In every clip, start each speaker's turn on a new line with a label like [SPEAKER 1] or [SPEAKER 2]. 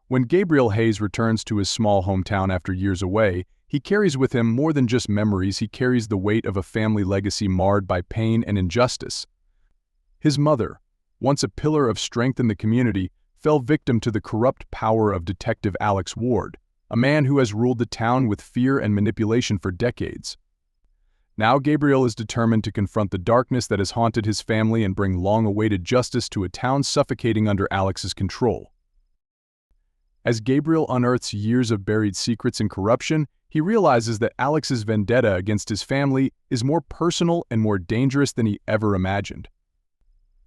[SPEAKER 1] When Gabriel Hayes returns to his small hometown after years away, he carries with him more than just memories. He carries the weight of a family legacy marred by pain and injustice. His mother, once a pillar of strength in the community, fell victim to the corrupt power of Detective Alex Ward, a man who has ruled the town with fear and manipulation for decades. Now Gabriel is determined to confront the darkness that has haunted his family and bring long-awaited justice to a town suffocating under Alex's control. As Gabriel unearths years of buried secrets and corruption, he realizes that Alex's vendetta against his family is more personal and more dangerous than he ever imagined.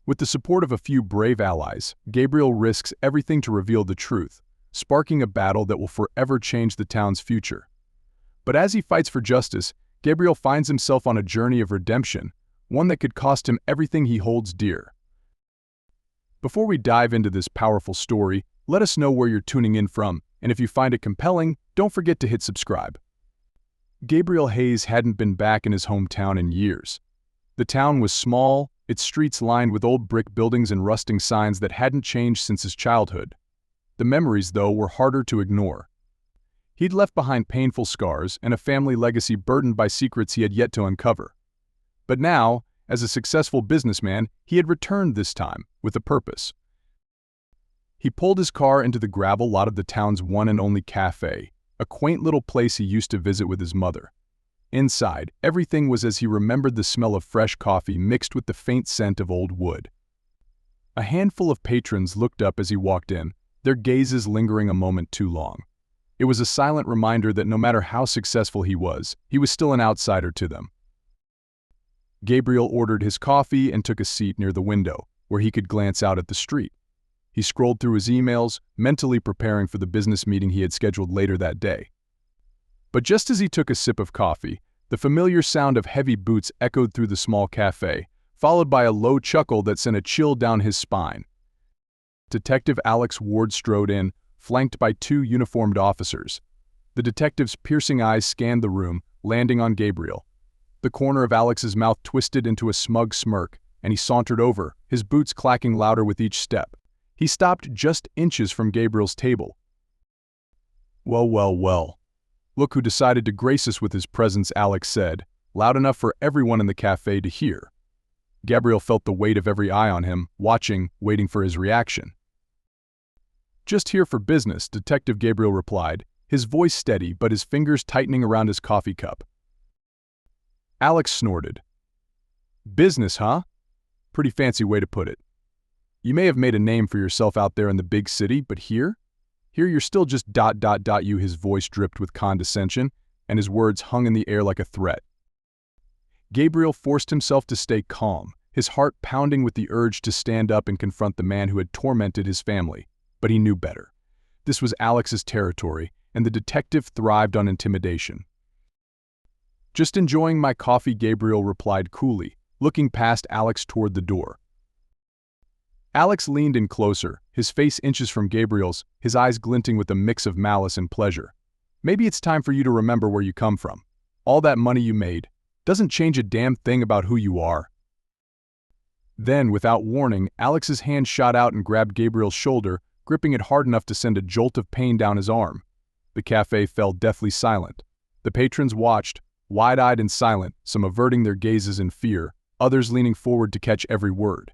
[SPEAKER 1] With the support of a few brave allies, Gabriel risks everything to reveal the truth, sparking a battle that will forever change the town's future. But as he fights for justice, Gabriel finds himself on a journey of redemption, one that could cost him everything he holds dear. Before we dive into this powerful story, let us know where you're tuning in from, and if you find it compelling, don't forget to hit subscribe. Gabriel Hayes hadn't been back in his hometown in years. The town was small, its streets lined with old brick buildings and rusting signs that hadn't changed since his childhood. The memories, though, were harder to ignore. He'd left behind painful scars and a family legacy burdened by secrets he had yet to uncover. But now, as a successful businessman, he had returned this time, with a purpose. He pulled his car into the gravel lot of the town's one and only cafe, a quaint little place he used to visit with his mother. Inside, everything was as he remembered: the smell of fresh coffee mixed with the faint scent of old wood. A handful of patrons looked up as he walked in, their gazes lingering a moment too long. It was a silent reminder that no matter how successful he was still an outsider to them. Gabriel ordered his coffee and took a seat near the window, where he could glance out at the street. He scrolled through his emails, mentally preparing for the business meeting he had scheduled later that day. But just as he took a sip of coffee, the familiar sound of heavy boots echoed through the small cafe, followed by a low chuckle that sent a chill down his spine. Detective Alex Ward strode in, flanked by two uniformed officers. The detective's piercing eyes scanned the room, landing on Gabriel. The corner of Alex's mouth twisted into a smug smirk, and he sauntered over, his boots clacking louder with each step. He stopped just inches from Gabriel's table. "Well, well, well. Look who decided to grace us with his presence," Alex said, loud enough for everyone in the cafe to hear. Gabriel felt the weight of every eye on him, watching, waiting for his reaction. "Just here for business," Detective Gabriel replied, his voice steady but his fingers tightening around his coffee cup. Alex snorted. "Business, huh? Pretty fancy way to put it. You may have made a name for yourself out there in the big city, but here you're still just ... you." His voice dripped with condescension, and his words hung in the air like a threat. Gabriel forced himself to stay calm, his heart pounding with the urge to stand up and confront the man who had tormented his family. But he knew better. This was Alex's territory, and the detective thrived on intimidation. "Just enjoying my coffee," Gabriel replied coolly, looking past Alex toward the door. Alex leaned in closer, his face inches from Gabriel's, his eyes glinting with a mix of malice and pleasure. "Maybe it's time for you to remember where you come from. All that money you made doesn't change a damn thing about who you are." Then, without warning, Alex's hand shot out and grabbed Gabriel's shoulder, gripping it hard enough to send a jolt of pain down his arm. The cafe fell deathly silent. The patrons watched, wide-eyed and silent, some averting their gazes in fear, others leaning forward to catch every word.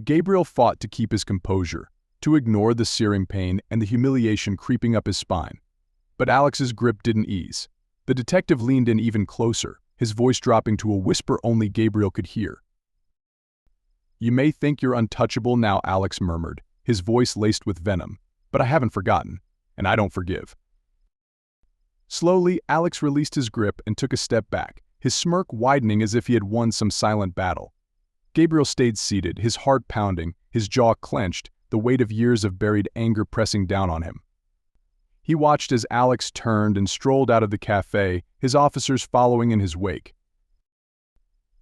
[SPEAKER 1] Gabriel fought to keep his composure, to ignore the searing pain and the humiliation creeping up his spine. But Alex's grip didn't ease. The detective leaned in even closer, his voice dropping to a whisper only Gabriel could hear. "You may think you're untouchable now," Alex murmured, his voice laced with venom, "but I haven't forgotten, and I don't forgive." Slowly, Alex released his grip and took a step back, his smirk widening as if he had won some silent battle. Gabriel stayed seated, his heart pounding, his jaw clenched, the weight of years of buried anger pressing down on him. He watched as Alex turned and strolled out of the cafe, his officers following in his wake.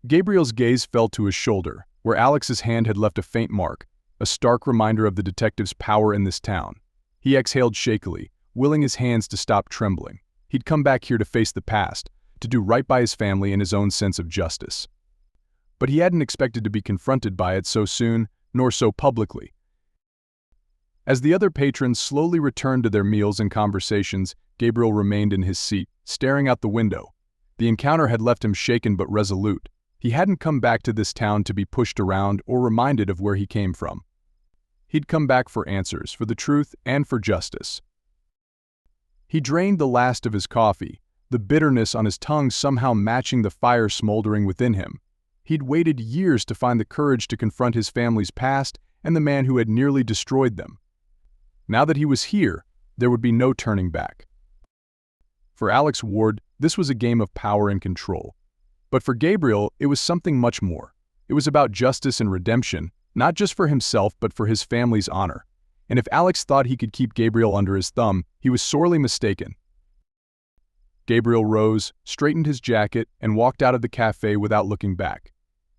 [SPEAKER 1] Gabriel's gaze fell to his shoulder, where Alex's hand had left a faint mark, a stark reminder of the detective's power in this town. He exhaled shakily, willing his hands to stop trembling. He'd come back here to face the past, to do right by his family and his own sense of justice. But he hadn't expected to be confronted by it so soon, nor so publicly. As the other patrons slowly returned to their meals and conversations, Gabriel remained in his seat, staring out the window. The encounter had left him shaken but resolute. He hadn't come back to this town to be pushed around or reminded of where he came from. He'd come back for answers, for the truth, and for justice. He drained the last of his coffee, the bitterness on his tongue somehow matching the fire smoldering within him. He'd waited years to find the courage to confront his family's past and the man who had nearly destroyed them. Now that he was here, there would be no turning back. For Alex Ward, this was a game of power and control. But for Gabriel, it was something much more. It was about justice and redemption, not just for himself but for his family's honor. And if Alex thought he could keep Gabriel under his thumb, he was sorely mistaken. Gabriel rose, straightened his jacket, and walked out of the cafe without looking back.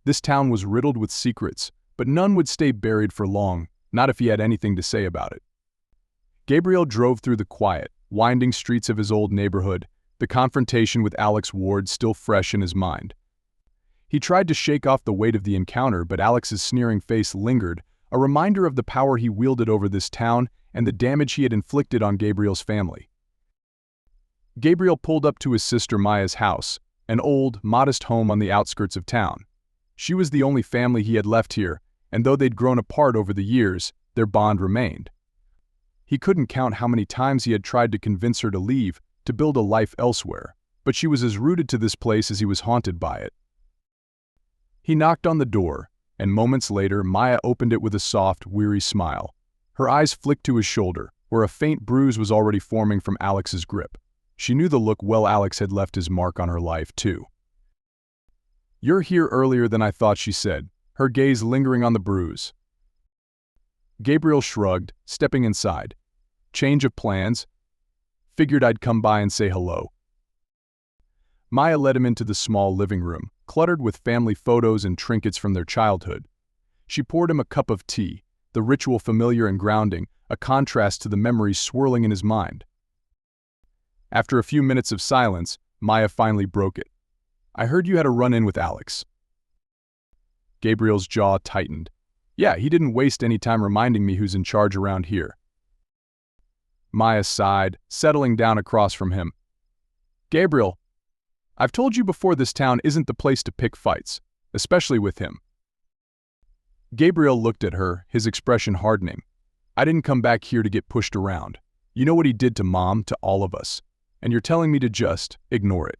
[SPEAKER 1] This town was riddled with secrets, but none would stay buried for long, not if he had anything to say about it. Gabriel drove through the quiet, winding streets of his old neighborhood, the confrontation with Alex Ward still fresh in his mind. He tried to shake off the weight of the encounter, but Alex's sneering face lingered, a reminder of the power he wielded over this town and the damage he had inflicted on Gabriel's family. Gabriel pulled up to his sister Maya's house, an old, modest home on the outskirts of town. She was the only family he had left here, and though they'd grown apart over the years, their bond remained. He couldn't count how many times he had tried to convince her to leave, to build a life elsewhere, but she was as rooted to this place as he was haunted by it. He knocked on the door, and moments later Maya opened it with a soft, weary smile. Her eyes flicked to his shoulder, where a faint bruise was already forming from Alex's grip. She knew the look well. Alex had left his mark on her life, too. "You're here earlier than I thought," she said, her gaze lingering on the bruise. Gabriel shrugged, stepping inside. "Change of plans? Figured I'd come by and say hello." Maya led him into the small living room, cluttered with family photos and trinkets from their childhood. She poured him a cup of tea, the ritual familiar and grounding, a contrast to the memories swirling in his mind. After a few minutes of silence, Maya finally broke it. "I heard you had a run-in with Alex." Gabriel's jaw tightened. "Yeah, he didn't waste any time reminding me who's in charge around here." Maya sighed, settling down across from him. "Gabriel, I've told you before, this town isn't the place to pick fights, especially with him." Gabriel looked at her, his expression hardening. "I didn't come back here to get pushed around. You know what he did to Mom, to all of us, and you're telling me to just ignore it."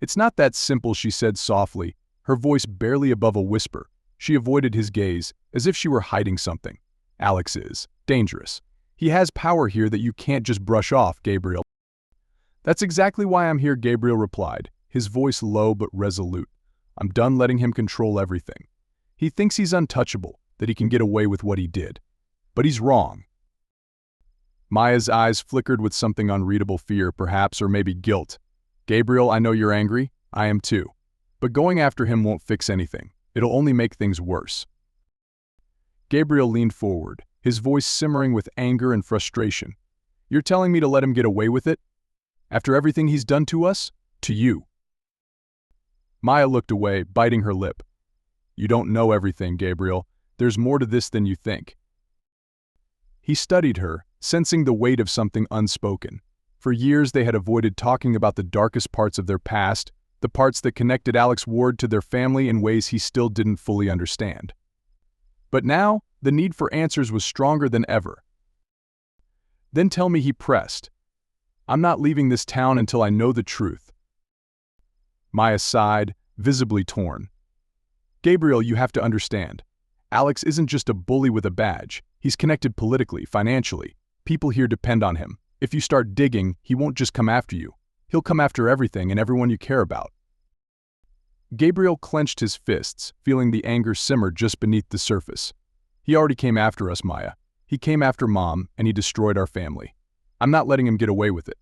[SPEAKER 1] "It's not that simple," she said softly, her voice barely above a whisper. She avoided his gaze, as if she were hiding something. "Alex is dangerous. He has power here that you can't just brush off, Gabriel." "That's exactly why I'm here," Gabriel replied, his voice low but resolute. "I'm done letting him control everything. He thinks he's untouchable, that he can get away with what he did. But he's wrong." Maya's eyes flickered with something unreadable, fear, perhaps, or maybe guilt. "Gabriel, I know you're angry. I am too. But going after him won't fix anything. It'll only make things worse." Gabriel leaned forward, his voice simmering with anger and frustration. "You're telling me to let him get away with it? After everything he's done to us? To you?" Maya looked away, biting her lip. "You don't know everything, Gabriel. There's more to this than you think." He studied her, sensing the weight of something unspoken. For years they had avoided talking about the darkest parts of their past, the parts that connected Alex Ward to their family in ways he still didn't fully understand. But now, the need for answers was stronger than ever. "Then tell me," he pressed. "I'm not leaving this town until I know the truth." Maya sighed, visibly torn. "Gabriel, you have to understand. Alex isn't just a bully with a badge. He's connected politically, financially. People here depend on him. If you start digging, he won't just come after you. He'll come after everything and everyone you care about." Gabriel clenched his fists, feeling the anger simmer just beneath the surface. "He already came after us, Maya. He came after Mom, and he destroyed our family. I'm not letting him get away with it."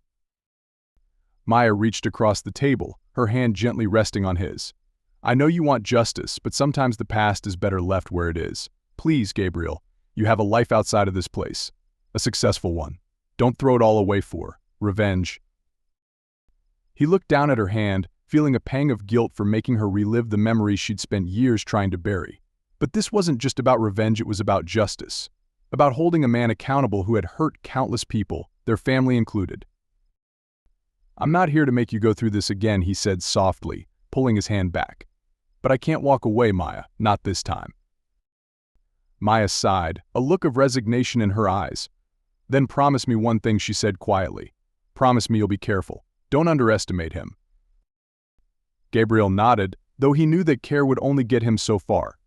[SPEAKER 1] Maya reached across the table, her hand gently resting on his. "I know you want justice, but sometimes the past is better left where it is. Please, Gabriel, you have a life outside of this place. A successful one. Don't throw it all away for revenge." He looked down at her hand, feeling a pang of guilt for making her relive the memories she'd spent years trying to bury. But this wasn't just about revenge, it was about justice. about holding a man accountable who had hurt countless people, their family included. "I'm not here to make you go through this again," he said softly, pulling his hand back. "But I can't walk away, Maya, not this time." Maya sighed, a look of resignation in her eyes. "Then promise me one thing," she said quietly. "Promise me you'll be careful. Don't underestimate him." Gabriel nodded, though he knew that care would only get him so far.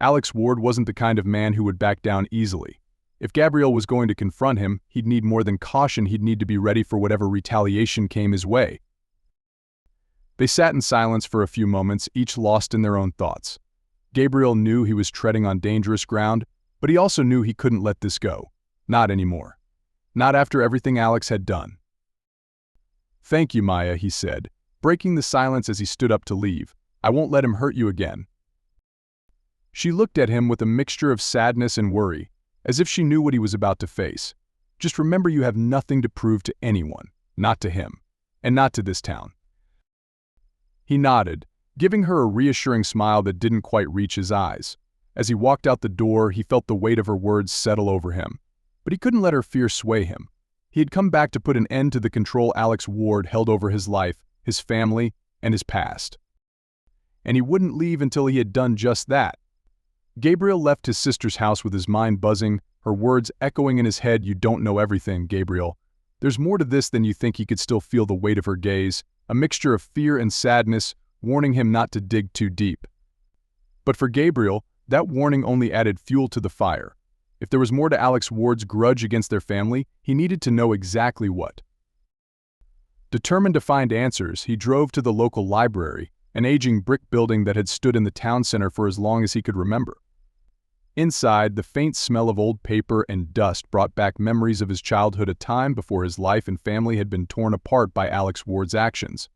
[SPEAKER 1] Alex Ward wasn't the kind of man who would back down easily. If Gabriel was going to confront him, he'd need more than caution, he'd need to be ready for whatever retaliation came his way. They sat in silence for a few moments, each lost in their own thoughts. Gabriel knew he was treading on dangerous ground, but he also knew he couldn't let this go. Not anymore. Not after everything Alex had done. "Thank you, Maya," he said, breaking the silence as he stood up to leave. "I won't let him hurt you again." She looked at him with a mixture of sadness and worry, as if she knew what he was about to face. "Just remember, you have nothing to prove to anyone, not to him, and not to this town." He nodded, giving her a reassuring smile that didn't quite reach his eyes. As he walked out the door, he felt the weight of her words settle over him. But he couldn't let her fear sway him. He had come back to put an end to the control Alex Ward held over his life, his family, and his past. And he wouldn't leave until he had done just that. Gabriel left his sister's house with his mind buzzing, her words echoing in his head. "You don't know everything, Gabriel. There's more to this than you think." He could still feel the weight of her gaze, a mixture of fear and sadness, warning him not to dig too deep. But for Gabriel, that warning only added fuel to the fire. If there was more to Alex Ward's grudge against their family, he needed to know exactly what. Determined to find answers, he drove to the local library, an aging brick building that had stood in the town center for as long as he could remember. Inside, the faint smell of old paper and dust brought back memories of his childhood, a time before his life and family had been torn apart by Alex Ward's actions.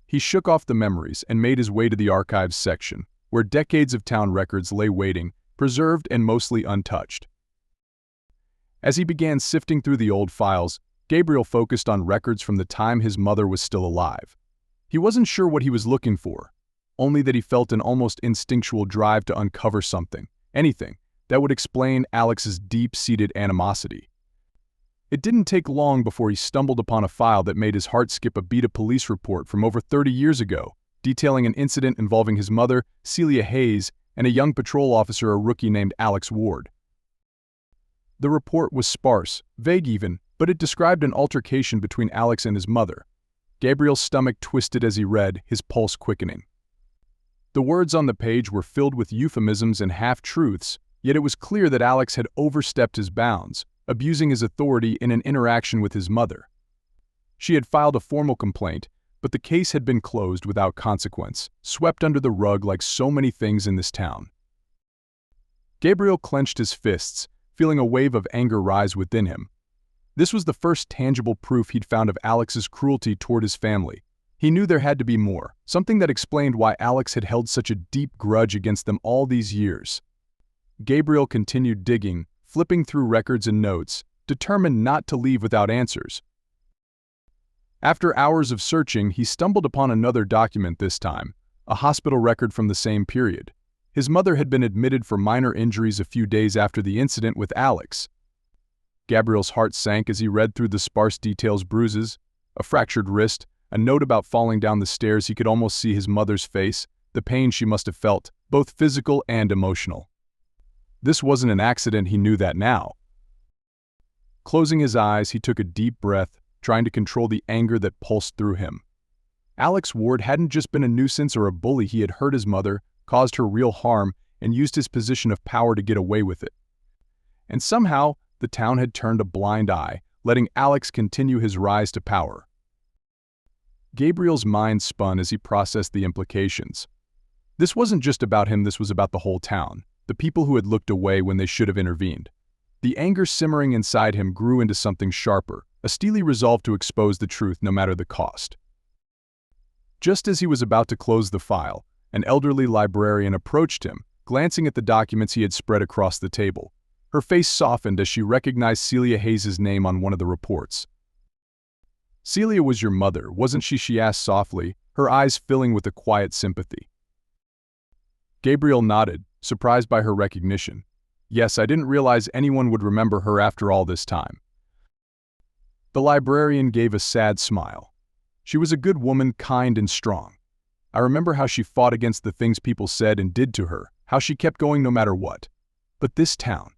[SPEAKER 1] He shook off the memories and made his way to the archives section, where decades of town records lay waiting, preserved and mostly untouched. As he began sifting through the old files, Gabriel focused on records from the time his mother was still alive. He wasn't sure what he was looking for, only that he felt an almost instinctual drive to uncover something, anything, that would explain Alex's deep-seated animosity. It didn't take long before he stumbled upon a file that made his heart skip a beat: a police report from over 30 years ago, detailing an incident involving his mother, Celia Hayes, and a young patrol officer, a rookie named Alex Ward. The report was sparse, vague even, but it described an altercation between Alex and his mother. Gabriel's stomach twisted as he read, his pulse quickening. The words on the page were filled with euphemisms and half-truths, yet it was clear that Alex had overstepped his bounds, abusing his authority in an interaction with his mother. She had filed a formal complaint, but the case had been closed without consequence, swept under the rug like so many things in this town. Gabriel clenched his fists, feeling a wave of anger rise within him. This was the first tangible proof he'd found of Alex's cruelty toward his family. He knew there had to be more, something that explained why Alex had held such a deep grudge against them all these years. Gabriel continued digging, flipping through records and notes, determined not to leave without answers. After hours of searching, he stumbled upon another document this time, a hospital record from the same period. His mother had been admitted for minor injuries a few days after the incident with Alex. Gabriel's heart sank as he read through the sparse details: bruises, a fractured wrist, a note about falling down the stairs. He could almost see his mother's face, the pain she must have felt, both physical and emotional. This wasn't an accident, he knew that now. Closing his eyes, he took a deep breath, trying to control the anger that pulsed through him. Alex Ward hadn't just been a nuisance or a bully. He had hurt his mother, caused her real harm, and used his position of power to get away with it. And somehow, the town had turned a blind eye, letting Alex continue his rise to power. Gabriel's mind spun as he processed the implications. This wasn't just about him, this was about the whole town, the people who had looked away when they should have intervened. The anger simmering inside him grew into something sharper, a steely resolve to expose the truth no matter the cost. Just as he was about to close the file, an elderly librarian approached him, glancing at the documents he had spread across the table. Her face softened as she recognized Celia Hayes' name on one of the reports. "Celia was your mother, wasn't she?" she asked softly, her eyes filling with a quiet sympathy. Gabriel nodded, surprised by her recognition. Yes, I didn't realize anyone would remember her after all this time. The librarian gave a sad smile. She was a good woman, kind and strong. I remember how she fought against the things people said and did to her, how she kept going no matter what. But this town,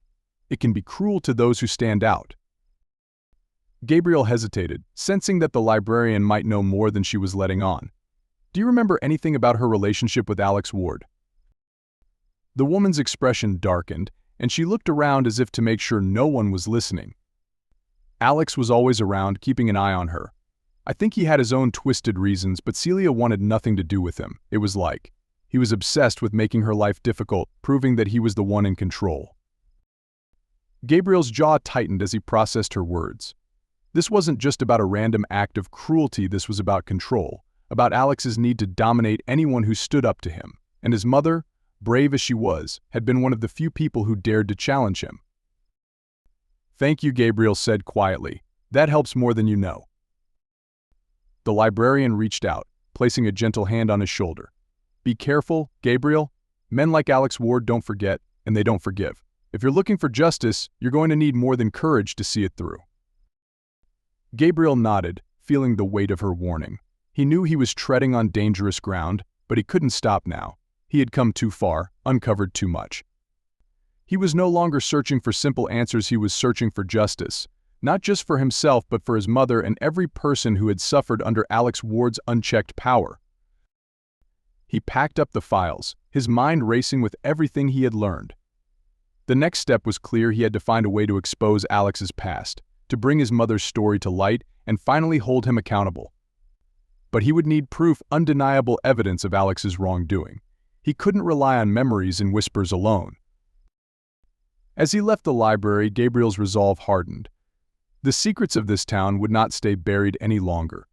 [SPEAKER 1] it can be cruel to those who stand out. Gabriel hesitated, sensing that the librarian might know more than she was letting on. Do you remember anything about her relationship with Alex Ward? The woman's expression darkened, and she looked around as if to make sure no one was listening. Alex was always around, keeping an eye on her. I think he had his own twisted reasons, but Celia wanted nothing to do with him. It was like he was obsessed with making her life difficult, proving that he was the one in control. Gabriel's jaw tightened as he processed her words. This wasn't just about a random act of cruelty, this was about control, about Alex's need to dominate anyone who stood up to him, and his mother, brave as she was, had been one of the few people who dared to challenge him. Thank you, Gabriel said quietly. That helps more than you know. The librarian reached out, placing a gentle hand on his shoulder. Be careful, Gabriel. Men like Alex Ward don't forget, and they don't forgive. If you're looking for justice, you're going to need more than courage to see it through. Gabriel nodded, feeling the weight of her warning. He knew he was treading on dangerous ground, but he couldn't stop now. He had come too far, uncovered too much. He was no longer searching for simple answers, he was searching for justice. Not just for himself, but for his mother and every person who had suffered under Alex Ward's unchecked power. He packed up the files, his mind racing with everything he had learned. The next step was clear. He had to find a way to expose Alex's past, to bring his mother's story to light, and finally hold him accountable. But he would need proof, undeniable evidence of Alex's wrongdoing. He couldn't rely on memories and whispers alone. As he left the library, Gabriel's resolve hardened. The secrets of this town would not stay buried any longer.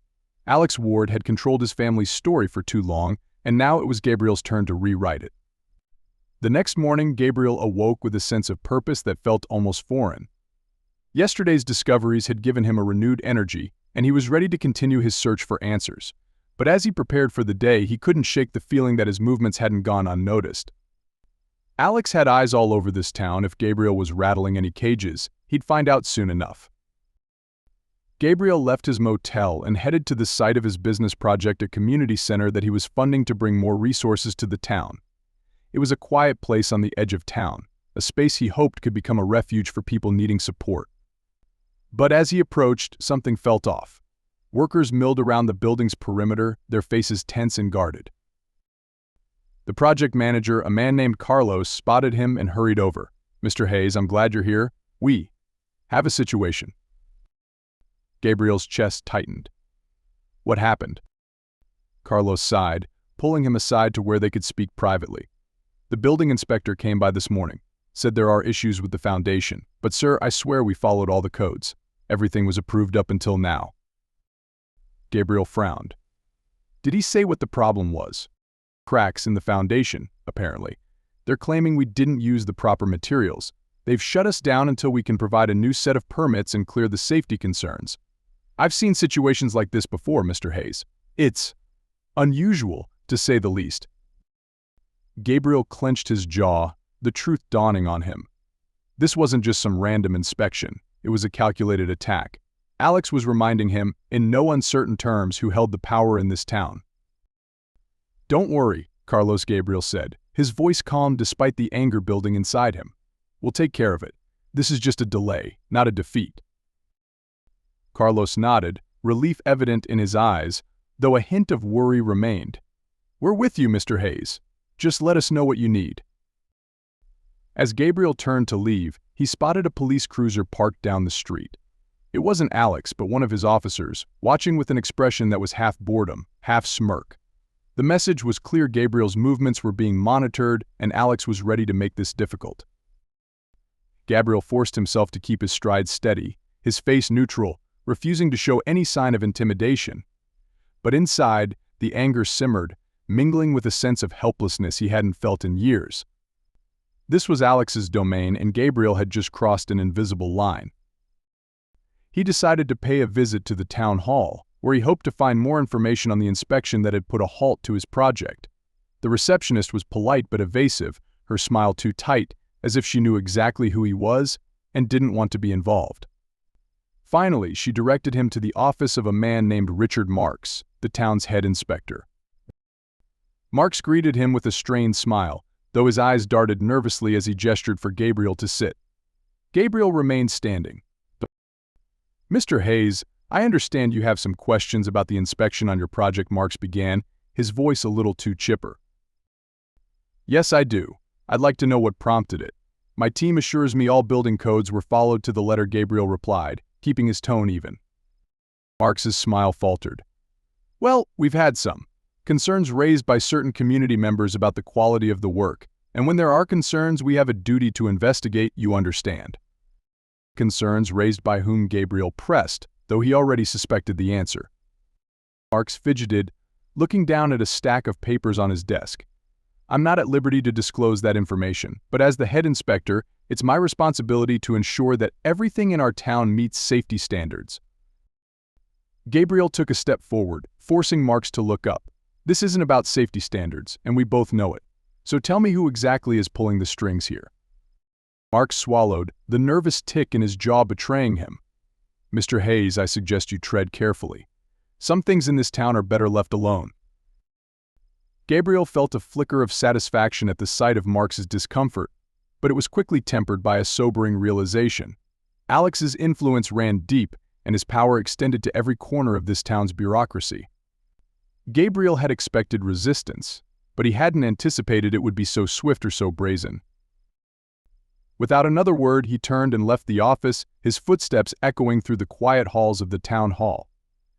[SPEAKER 1] Alex Ward had controlled his family's story for too long, and now it was Gabriel's turn to rewrite it. The next morning, Gabriel awoke with a sense of purpose that felt almost foreign. Yesterday's discoveries had given him a renewed energy, and he was ready to continue his search for answers. But as he prepared for the day, he couldn't shake the feeling that his movements hadn't gone unnoticed. Alex had eyes all over this town. If Gabriel was rattling any cages, he'd find out soon enough. Gabriel left his motel and headed to the site of his business project, a community center that he was funding to bring more resources to the town. It was a quiet place on the edge of town, a space he hoped could become a refuge for people needing support. But as he approached, something felt off. Workers milled around the building's perimeter, their faces tense and guarded. The project manager, a man named Carlos, spotted him and hurried over. Mr. Hayes, I'm glad you're here. We have a situation. Gabriel's chest tightened. What happened? Carlos sighed, pulling him aside to where they could speak privately. The building inspector came by this morning, said there are issues with the foundation, but sir, I swear we followed all the codes. Everything was approved up until now. Gabriel frowned. Did he say what the problem was? Cracks in the foundation, apparently. They're claiming we didn't use the proper materials. They've shut us down until we can provide a new set of permits and clear the safety concerns. I've seen situations like this before, Mr. Hayes. It's unusual, to say the least. Gabriel clenched his jaw, the truth dawning on him. This wasn't just some random inspection. It was a calculated attack. Alex was reminding him, in no uncertain terms, who held the power in this town. Don't worry, Carlos, Gabriel said, his voice calm despite the anger building inside him. We'll take care of it. This is just a delay, not a defeat. Carlos nodded, relief evident in his eyes, though a hint of worry remained. We're with you, Mr. Hayes. Just let us know what you need. As Gabriel turned to leave, he spotted a police cruiser parked down the street. It wasn't Alex, but one of his officers, watching with an expression that was half boredom, half smirk. The message was clear: Gabriel's movements were being monitored, and Alex was ready to make this difficult. Gabriel forced himself to keep his stride steady, his face neutral, refusing to show any sign of intimidation. But inside, the anger simmered, mingling with a sense of helplessness he hadn't felt in years. This was Alex's domain, and Gabriel had just crossed an invisible line. He decided to pay a visit to the town hall, where he hoped to find more information on the inspection that had put a halt to his project. The receptionist was polite but evasive, her smile too tight, as if she knew exactly who he was and didn't want to be involved. Finally, she directed him to the office of a man named Richard Marks, the town's head inspector. Marks greeted him with a strained smile, though his eyes darted nervously as he gestured for Gabriel to sit. Gabriel remained standing. "Mr. Hayes, I understand you have some questions about the inspection on your project," Marks began, his voice a little too chipper. "Yes, I do. I'd like to know what prompted it. My team assures me all building codes were followed to the letter," Gabriel replied, keeping his tone even. Marks's smile faltered. "Well, we've had some concerns raised by certain community members about the quality of the work, and when there are concerns, we have a duty to investigate, you understand." Concerns raised by whom? Gabriel pressed, though he already suspected the answer. Marks fidgeted, looking down at a stack of papers on his desk. "I'm not at liberty to disclose that information, but as the head inspector, it's my responsibility to ensure that everything in our town meets safety standards." Gabriel took a step forward, forcing Marks to look up. "This isn't about safety standards, and we both know it. So tell me who exactly is pulling the strings here." Marks swallowed, the nervous tick in his jaw betraying him. "Mr. Hayes, I suggest you tread carefully. Some things in this town are better left alone." Gabriel felt a flicker of satisfaction at the sight of Marks's discomfort, but it was quickly tempered by a sobering realization. Alex's influence ran deep, and his power extended to every corner of this town's bureaucracy. Gabriel had expected resistance, but he hadn't anticipated it would be so swift or so brazen. Without another word, he turned and left the office, his footsteps echoing through the quiet halls of the town hall.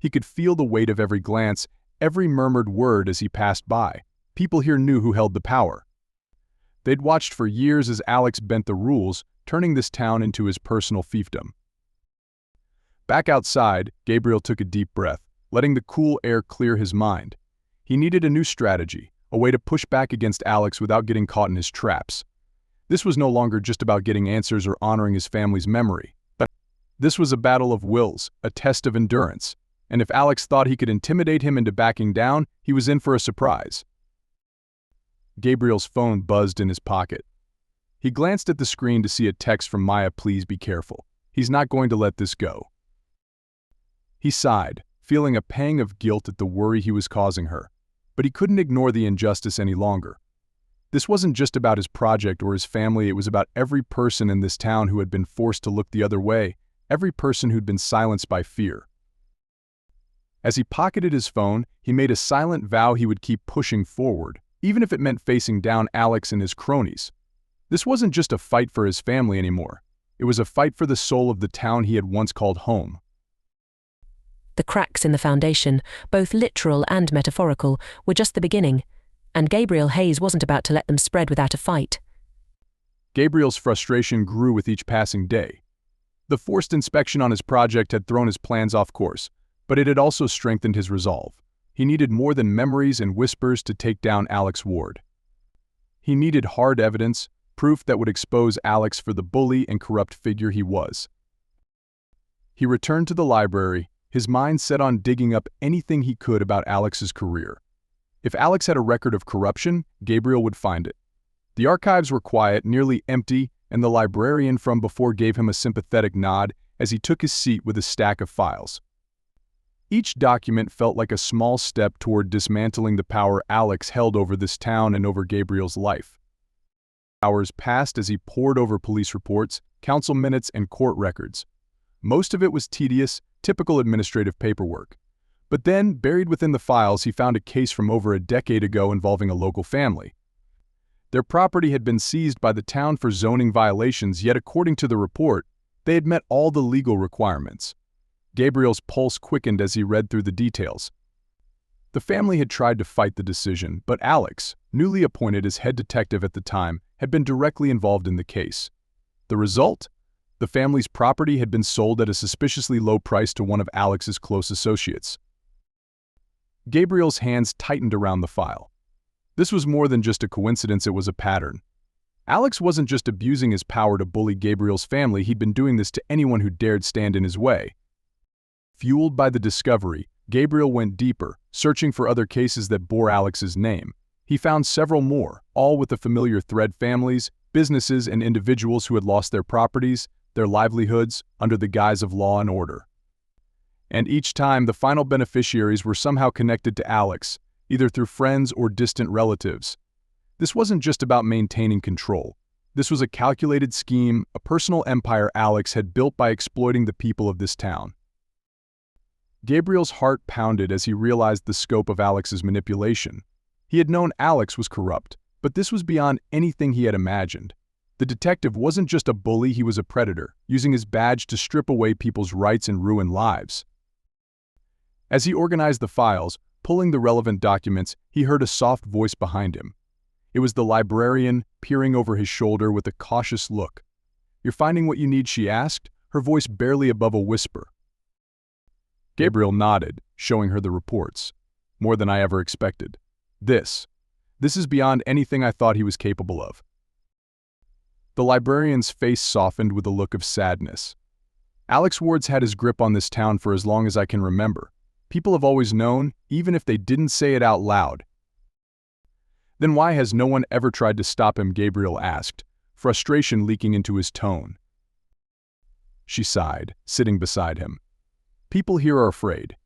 [SPEAKER 1] He could feel the weight of every glance, every murmured word as he passed by. People here knew who held the power. They'd watched for years as Alex bent the rules, turning this town into his personal fiefdom. Back outside, Gabriel took a deep breath, letting the cool air clear his mind. He needed a new strategy, a way to push back against Alex without getting caught in his traps. This was no longer just about getting answers or honoring his family's memory. This was a battle of wills, a test of endurance, and if Alex thought he could intimidate him into backing down, he was in for a surprise. Gabriel's phone buzzed in his pocket. He glanced at the screen to see a text from Maya. "Please be careful. He's not going to let this go." He sighed, feeling a pang of guilt at the worry he was causing her, but he couldn't ignore the injustice any longer. This wasn't just about his project or his family, it was about every person in this town who had been forced to look the other way, every person who'd been silenced by fear. As he pocketed his phone, he made a silent vow he would keep pushing forward, even if it meant facing down Alex and his cronies. This wasn't just a fight for his family anymore. It was a fight for the soul of the town he had once called home.
[SPEAKER 2] The cracks in the foundation, both literal and metaphorical, were just the beginning, and Gabriel Hayes wasn't about to let them spread without a fight.
[SPEAKER 1] Gabriel's frustration grew with each passing day. The forced inspection on his project had thrown his plans off course, but it had also strengthened his resolve. He needed more than memories and whispers to take down Alex Ward. He needed hard evidence, proof that would expose Alex for the bully and corrupt figure he was. He returned to the library, his mind set on digging up anything he could about Alex's career. If Alex had a record of corruption, Gabriel would find it. The archives were quiet, nearly empty, and the librarian from before gave him a sympathetic nod as he took his seat with a stack of files. Each document felt like a small step toward dismantling the power Alex held over this town and over Gabriel's life. Hours passed as he pored over police reports, council minutes, and court records. Most of it was tedious, typical administrative paperwork. But then, buried within the files, he found a case from over a decade ago involving a local family. Their property had been seized by the town for zoning violations, yet according to the report, they had met all the legal requirements. Gabriel's pulse quickened as he read through the details. The family had tried to fight the decision, but Alex, newly appointed as head detective at the time, had been directly involved in the case. The result? The family's property had been sold at a suspiciously low price to one of Alex's close associates. Gabriel's hands tightened around the file. This was more than just a coincidence, it was a pattern. Alex wasn't just abusing his power to bully Gabriel's family, he'd been doing this to anyone who dared stand in his way. Fueled by the discovery, Gabriel went deeper, searching for other cases that bore Alex's name. He found several more, all with the familiar thread: families, businesses and individuals who had lost their properties, their livelihoods, under the guise of law and order. And each time, the final beneficiaries were somehow connected to Alex, either through friends or distant relatives. This wasn't just about maintaining control. This was a calculated scheme, a personal empire Alex had built by exploiting the people of this town. Gabriel's heart pounded as he realized the scope of Alex's manipulation. He had known Alex was corrupt, but this was beyond anything he had imagined. The detective wasn't just a bully, he was a predator, using his badge to strip away people's rights and ruin lives. As he organized the files, pulling the relevant documents, he heard a soft voice behind him. It was the librarian, peering over his shoulder with a cautious look. "You're finding what you need?" she asked, her voice barely above a whisper. Gabriel nodded, showing her the reports. "More than I ever expected. This is beyond anything I thought he was capable of." The librarian's face softened with a look of sadness. "Alex Ward's had his grip on this town for as long as I can remember. People have always known, even if they didn't say it out loud." "Then why has no one ever tried to stop him?" Gabriel asked, frustration leaking into his tone. She sighed, sitting beside him. "People here are afraid.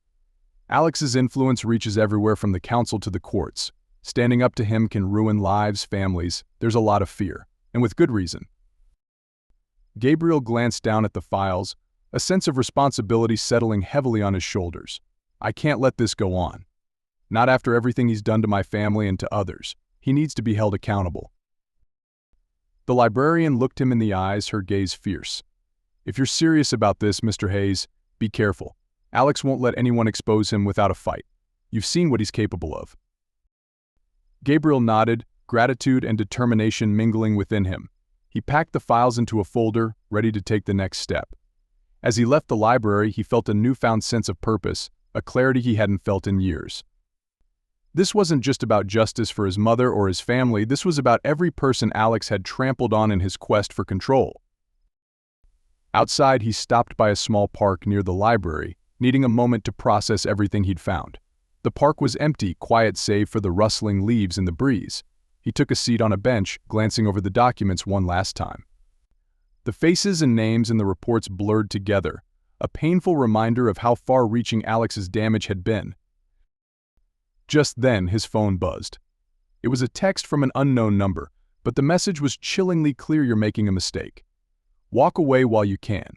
[SPEAKER 1] Alex's influence reaches everywhere from the council to the courts. Standing up to him can ruin lives, families. There's a lot of fear, and with good reason." Gabriel glanced down at the files, a sense of responsibility settling heavily on his shoulders. "I can't let this go on. Not after everything he's done to my family and to others. He needs to be held accountable." The librarian looked him in the eyes, her gaze fierce. "If you're serious about this, Mr. Hayes, be careful. Alex won't let anyone expose him without a fight. You've seen what he's capable of." Gabriel nodded, gratitude and determination mingling within him. He packed the files into a folder, ready to take the next step. As he left the library, he felt a newfound sense of purpose, a clarity he hadn't felt in years. This wasn't just about justice for his mother or his family, this was about every person Alex had trampled on in his quest for control. Outside, he stopped by a small park near the library, needing a moment to process everything he'd found. The park was empty, quiet save for the rustling leaves in the breeze. He took a seat on a bench, glancing over the documents one last time. The faces and names in the reports blurred together, a painful reminder of how far-reaching Alex's damage had been. Just then, his phone buzzed. It was a text from an unknown number, but the message was chillingly clear: "You're making a mistake. Walk away while you can."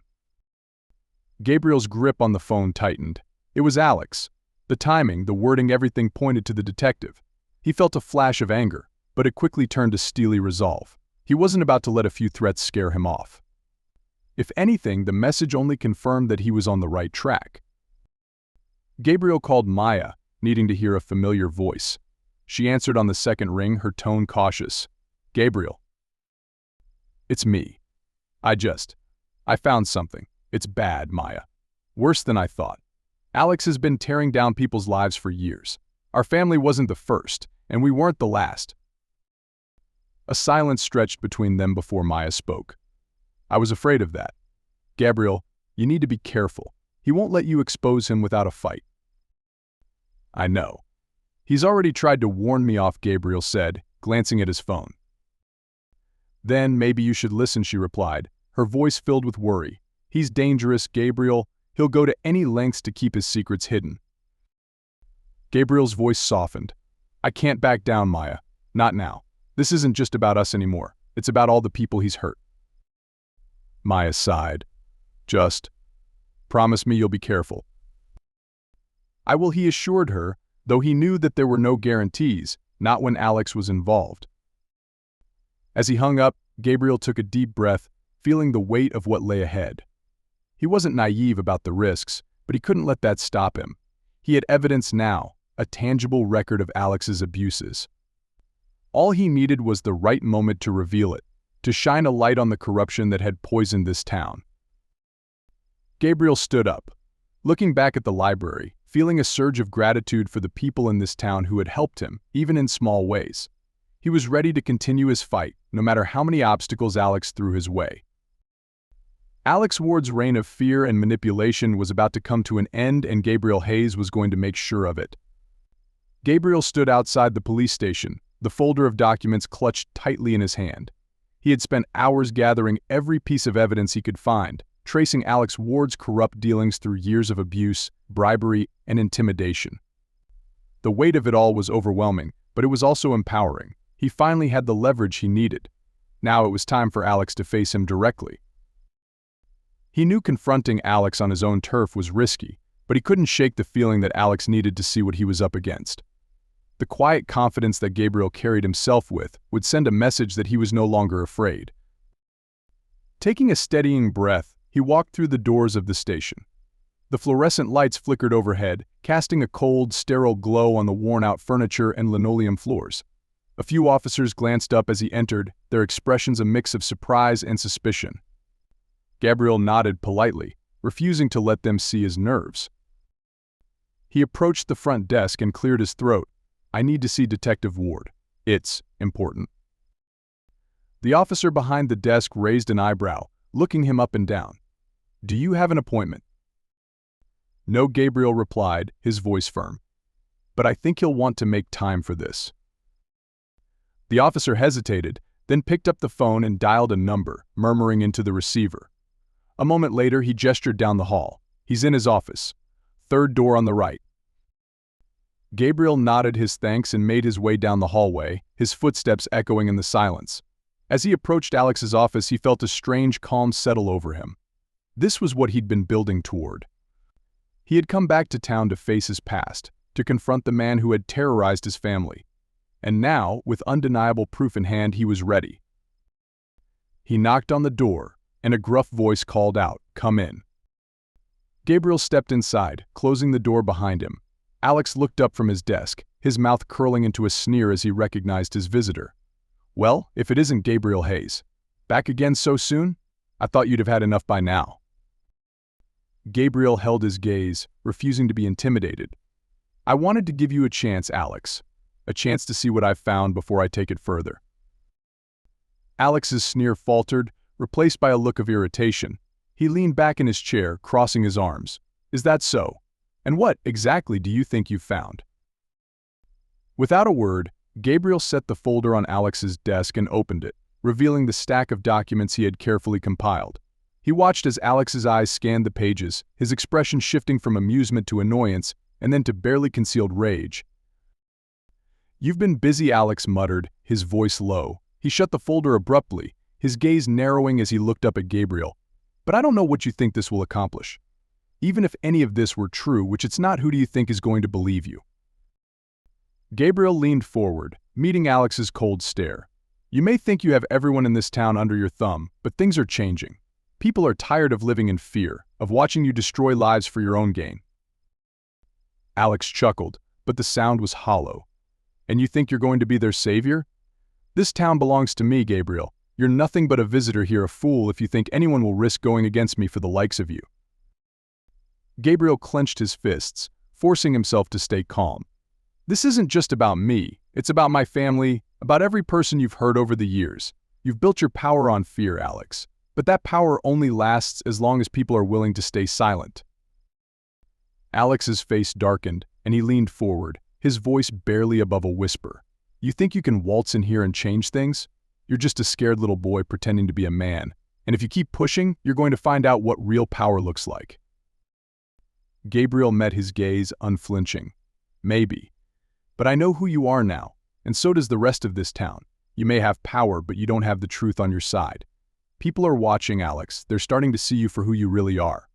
[SPEAKER 1] Gabriel's grip on the phone tightened. It was Alex. The timing, the wording, everything pointed to the detective. He felt a flash of anger, but it quickly turned to steely resolve. He wasn't about to let a few threats scare him off. If anything, the message only confirmed that he was on the right track. Gabriel called Maya, needing to hear a familiar voice. She answered on the second ring, her tone cautious. "Gabriel. It's me. I found something. It's bad, Maya. Worse than I thought. Alex has been tearing down people's lives for years. Our family wasn't the first, and we weren't the last." A silence stretched between them before Maya spoke. "I was afraid of that. Gabriel, you need to be careful. He won't let you expose him without a fight." "I know. He's already tried to warn me off," Gabriel said, glancing at his phone. "Then maybe you should listen," she replied, her voice filled with worry. "He's dangerous, Gabriel. He'll go to any lengths to keep his secrets hidden." Gabriel's voice softened. "I can't back down, Maya. Not now. This isn't just about us anymore. It's about all the people he's hurt." Maya sighed. "Just promise me you'll be careful." "I will," he assured her, though he knew that there were no guarantees, not when Alex was involved. As he hung up, Gabriel took a deep breath, feeling the weight of what lay ahead. He wasn't naive about the risks, but he couldn't let that stop him. He had evidence now, a tangible record of Alex's abuses. All he needed was the right moment to reveal it, to shine a light on the corruption that had poisoned this town. Gabriel stood up, looking back at the library, feeling a surge of gratitude for the people in this town who had helped him, even in small ways. He was ready to continue his fight, no matter how many obstacles Alex threw his way. Alex Ward's reign of fear and manipulation was about to come to an end, and Gabriel Hayes was going to make sure of it. Gabriel stood outside the police station, the folder of documents clutched tightly in his hand. He had spent hours gathering every piece of evidence he could find, tracing Alex Ward's corrupt dealings through years of abuse, bribery, and intimidation. The weight of it all was overwhelming, but it was also empowering. He finally had the leverage he needed. Now it was time for Alex to face him directly. He knew confronting Alex on his own turf was risky, but he couldn't shake the feeling that Alex needed to see what he was up against. The quiet confidence that Gabriel carried himself with would send a message that he was no longer afraid. Taking a steadying breath, he walked through the doors of the station. The fluorescent lights flickered overhead, casting a cold, sterile glow on the worn-out furniture and linoleum floors. A few officers glanced up as he entered, their expressions a mix of surprise and suspicion. Gabriel nodded politely, refusing to let them see his nerves. He approached the front desk and cleared his throat. "I need to see Detective Ward. It's important." The officer behind the desk raised an eyebrow, looking him up and down. "Do you have an appointment?" "No," Gabriel replied, his voice firm. "But I think he'll want to make time for this." The officer hesitated, then picked up the phone and dialed a number, murmuring into the receiver. A moment later, he gestured down the hall. "He's in his office. Third door on the right." Gabriel nodded his thanks and made his way down the hallway, his footsteps echoing in the silence. As he approached Alex's office, he felt a strange calm settle over him. This was what he'd been building toward. He had come back to town to face his past, to confront the man who had terrorized his family. And now, with undeniable proof in hand, he was ready. He knocked on the door, and a gruff voice called out, "Come in." Gabriel stepped inside, closing the door behind him. Alex looked up from his desk, his mouth curling into a sneer as he recognized his visitor. "Well, if it isn't Gabriel Hayes. Back again so soon? I thought you'd have had enough by now." Gabriel held his gaze, refusing to be intimidated. "I wanted to give you a chance, Alex. A chance to see what I've found before I take it further." Alex's sneer faltered, replaced by a look of irritation. He leaned back in his chair, crossing his arms. "Is that so? And what, exactly, do you think you've found?" Without a word, Gabriel set the folder on Alex's desk and opened it, revealing the stack of documents he had carefully compiled. He watched as Alex's eyes scanned the pages, his expression shifting from amusement to annoyance, and then to barely concealed rage. "You've been busy," Alex muttered, his voice low. He shut the folder abruptly, his gaze narrowing as he looked up at Gabriel. "But I don't know what you think this will accomplish. Even if any of this were true, which it's not, who do you think is going to believe you?" Gabriel leaned forward, meeting Alex's cold stare. "You may think you have everyone in this town under your thumb, but things are changing. People are tired of living in fear, of watching you destroy lives for your own gain." Alex chuckled, but the sound was hollow. "And you think you're going to be their savior? This town belongs to me, Gabriel. You're nothing but a visitor here, a fool if you think anyone will risk going against me for the likes of you." Gabriel clenched his fists, forcing himself to stay calm. "This isn't just about me. It's about my family, about every person you've hurt over the years. You've built your power on fear, Alex. But that power only lasts as long as people are willing to stay silent." Alex's face darkened, and he leaned forward, his voice barely above a whisper. "You think you can waltz in here and change things? You're just a scared little boy pretending to be a man. And if you keep pushing, you're going to find out what real power looks like." Gabriel met his gaze, unflinching. "Maybe. But I know who you are now, and so does the rest of this town. You may have power, but you don't have the truth on your side. People are watching, Alex. They're starting to see you for who you really are."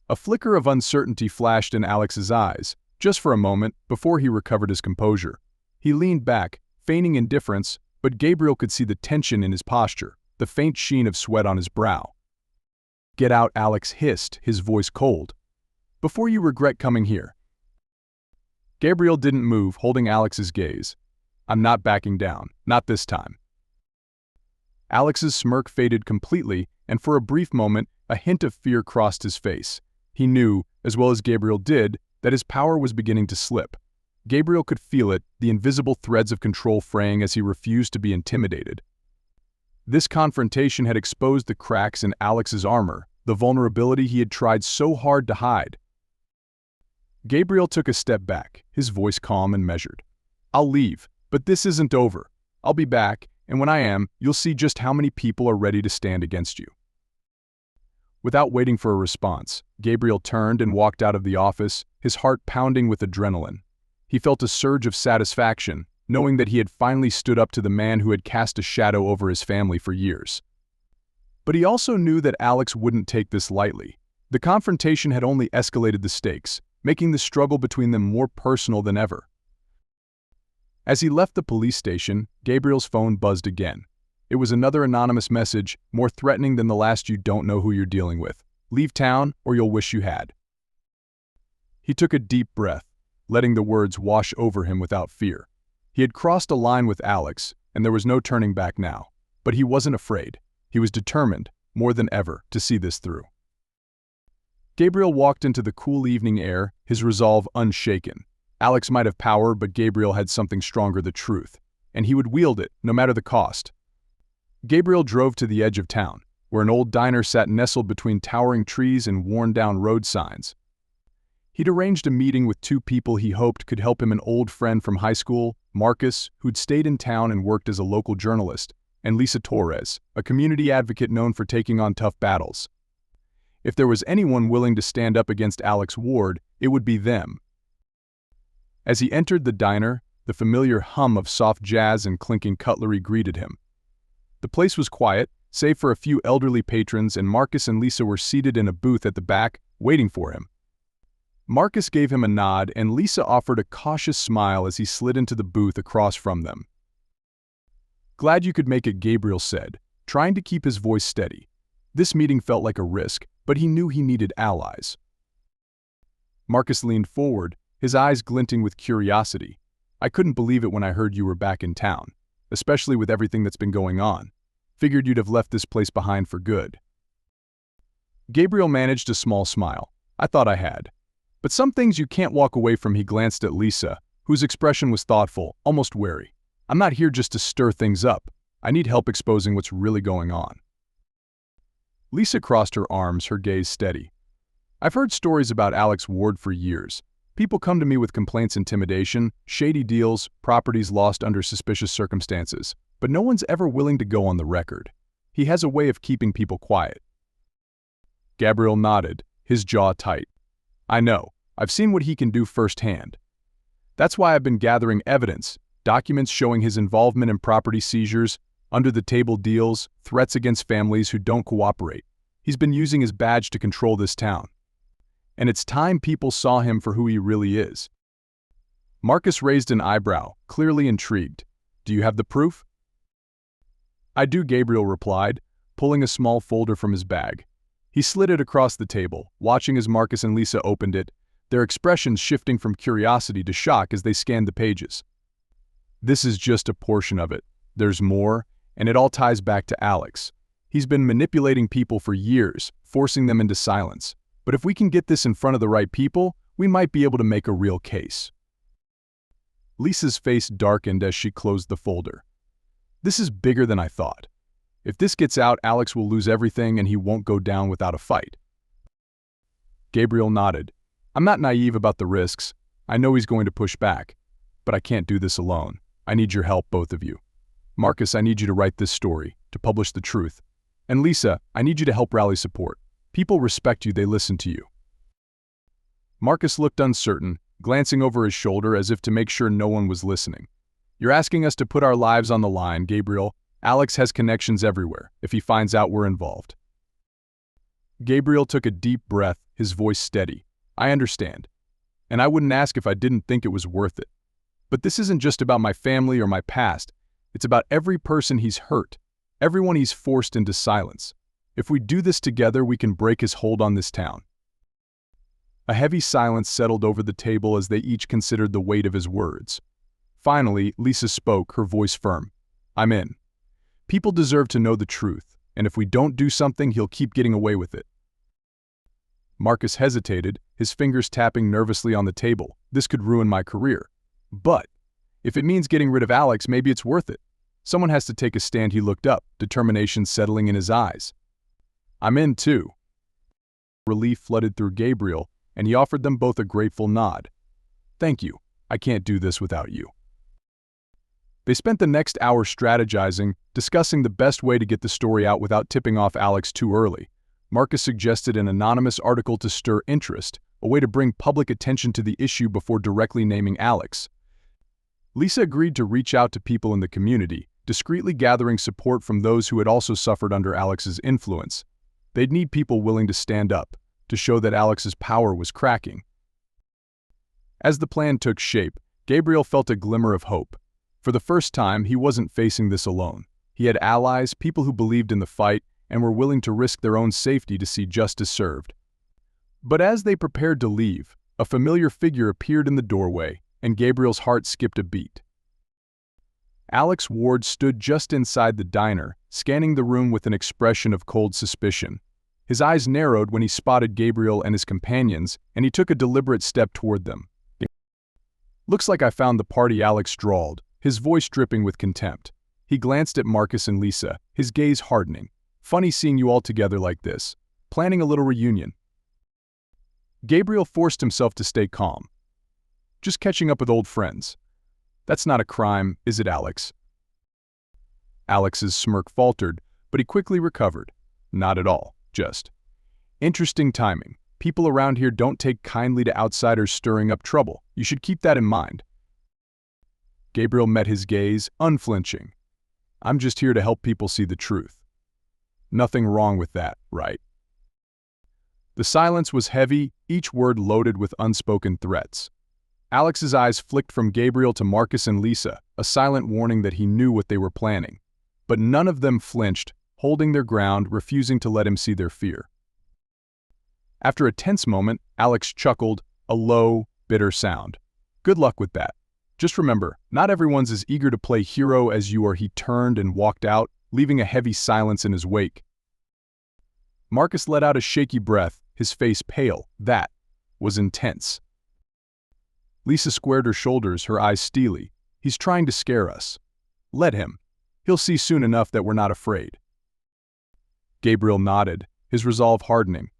[SPEAKER 1] A flicker of uncertainty flashed in Alex's eyes, just for a moment, before he recovered his composure. He leaned back, feigning indifference, but Gabriel could see the tension in his posture, the faint sheen of sweat on his brow. "Get out," Alex hissed, his voice cold. "Before you regret coming here." Gabriel didn't move, holding Alex's gaze. "I'm not backing down, not this time." Alex's smirk faded completely, and for a brief moment, a hint of fear crossed his face. He knew, as well as Gabriel did, that his power was beginning to slip. Gabriel could feel it, the invisible threads of control fraying as he refused to be intimidated. This confrontation had exposed the cracks in Alex's armor, the vulnerability he had tried so hard to hide. Gabriel took a step back, his voice calm and measured. "I'll leave, but this isn't over. I'll be back, And when I am, you'll see just how many people are ready to stand against you." Without waiting for a response, Gabriel turned and walked out of the office, his heart pounding with adrenaline. He felt a surge of satisfaction, knowing that he had finally stood up to the man who had cast a shadow over his family for years. But he also knew that Alex wouldn't take this lightly. The confrontation had only escalated the stakes, making the struggle between them more personal than ever. As he left the police station, Gabriel's phone buzzed again. It was another anonymous message, more threatening than the last. "You don't know who you're dealing with. Leave town, or you'll wish you had." He took a deep breath, letting the words wash over him without fear. He had crossed a line with Alex, and there was no turning back now. But he wasn't afraid. He was determined, more than ever, to see this through. Gabriel walked into the cool evening air, his resolve unshaken. Alex might have power, but Gabriel had something stronger: the truth. And he would wield it, no matter the cost. Gabriel drove to the edge of town, where an old diner sat nestled between towering trees and worn-down road signs. He'd arranged a meeting with two people he hoped could help him: an old friend from high school, Marcus, who'd stayed in town and worked as a local journalist, and Lisa Torres, a community advocate known for taking on tough battles. If there was anyone willing to stand up against Alex Ward, it would be them. As he entered the diner, the familiar hum of soft jazz and clinking cutlery greeted him. The place was quiet, save for a few elderly patrons, and Marcus and Lisa were seated in a booth at the back, waiting for him. Marcus gave him a nod, and Lisa offered a cautious smile as he slid into the booth across from them. "Glad you could make it," Gabriel said, trying to keep his voice steady. This meeting felt like a risk, but he knew he needed allies. Marcus leaned forward, his eyes glinting with curiosity. "I couldn't believe it when I heard you were back in town, especially with everything that's been going on. Figured you'd have left this place behind for good." Gabriel managed a small smile. "I thought I had. But some things you can't walk away from." He glanced at Lisa, whose expression was thoughtful, almost wary. "I'm not here just to stir things up. I need help exposing what's really going on." Lisa crossed her arms, her gaze steady. "I've heard stories about Alex Ward for years. People come to me with complaints: intimidation, shady deals, properties lost under suspicious circumstances. But no one's ever willing to go on the record. He has a way of keeping people quiet." Gabriel nodded, his jaw tight. "I know. I've seen what he can do firsthand. That's why I've been gathering evidence, documents showing his involvement in property seizures, under-the-table deals, threats against families who don't cooperate. He's been using his badge to control this town. And it's time people saw him for who he really is." Marcus raised an eyebrow, clearly intrigued. "Do you have the proof?" "I do," Gabriel replied, pulling a small folder from his bag. He slid it across the table, watching as Marcus and Lisa opened it, their expressions shifting from curiosity to shock as they scanned the pages. "This is just a portion of it. There's more, and it all ties back to Alex. He's been manipulating people for years, forcing them into silence. But if we can get this in front of the right people, we might be able to make a real case." Lisa's face darkened as she closed the folder. "This is bigger than I thought. If this gets out, Alex will lose everything and he won't go down without a fight." Gabriel nodded. "I'm not naive about the risks. I know he's going to push back. But I can't do this alone. I need your help, both of you. Marcus, I need you to write this story, to publish the truth. And Lisa, I need you to help rally support. People respect you, they listen to you." Marcus looked uncertain, glancing over his shoulder as if to make sure no one was listening. "You're asking us to put our lives on the line, Gabriel. Alex has connections everywhere, if he finds out we're involved." Gabriel took a deep breath, his voice steady. "I understand. And I wouldn't ask if I didn't think it was worth it. But this isn't just about my family or my past. It's about every person he's hurt, everyone he's forced into silence. If we do this together, we can break his hold on this town." A heavy silence settled over the table as they each considered the weight of his words. Finally, Lisa spoke, her voice firm. "I'm in. People deserve to know the truth, and if we don't do something, he'll keep getting away with it." Marcus hesitated, his fingers tapping nervously on the table. "This could ruin my career. But if it means getting rid of Alex, maybe it's worth it. Someone has to take a stand." He looked up, determination settling in his eyes. "I'm in too." Relief flooded through Gabriel, and he offered them both a grateful nod. "Thank you. I can't do this without you." They spent the next hour strategizing, discussing the best way to get the story out without tipping off Alex too early. Marcus suggested an anonymous article to stir interest, a way to bring public attention to the issue before directly naming Alex. Lisa agreed to reach out to people in the community, discreetly gathering support from those who had also suffered under Alex's influence. They'd need people willing to stand up, to show that Alex's power was cracking. As the plan took shape, Gabriel felt a glimmer of hope. For the first time, he wasn't facing this alone. He had allies, people who believed in the fight, and were willing to risk their own safety to see justice served. But as they prepared to leave, a familiar figure appeared in the doorway, and Gabriel's heart skipped a beat. Alex Ward stood just inside the diner, scanning the room with an expression of cold suspicion. His eyes narrowed when he spotted Gabriel and his companions, and he took a deliberate step toward them. "Looks like I found the party," Alex drawled, his voice dripping with contempt. He glanced at Marcus and Lisa, his gaze hardening. "Funny seeing you all together like this. Planning a little reunion." Gabriel forced himself to stay calm. "Just catching up with old friends." "That's not a crime, is it, Alex?" Alex's smirk faltered, but he quickly recovered. "Not at all, just interesting timing. People around here don't take kindly to outsiders stirring up trouble. You should keep that in mind." Gabriel met his gaze, unflinching. "I'm just here to help people see the truth." "Nothing wrong with that, right?" The silence was heavy, each word loaded with unspoken threats. Alex's eyes flicked from Gabriel to Marcus and Lisa, a silent warning that he knew what they were planning. But none of them flinched, holding their ground, refusing to let him see their fear. After a tense moment, Alex chuckled, a low, bitter sound. "Good luck with that. Just remember, not everyone's as eager to play hero as you are." He turned and walked out, leaving a heavy silence in his wake. Marcus let out a shaky breath, his face pale. That was intense. Lisa squared her shoulders, her eyes steely. "He's trying to scare us. Let him. He'll see soon enough that we're not afraid." Gabriel nodded, his resolve hardening.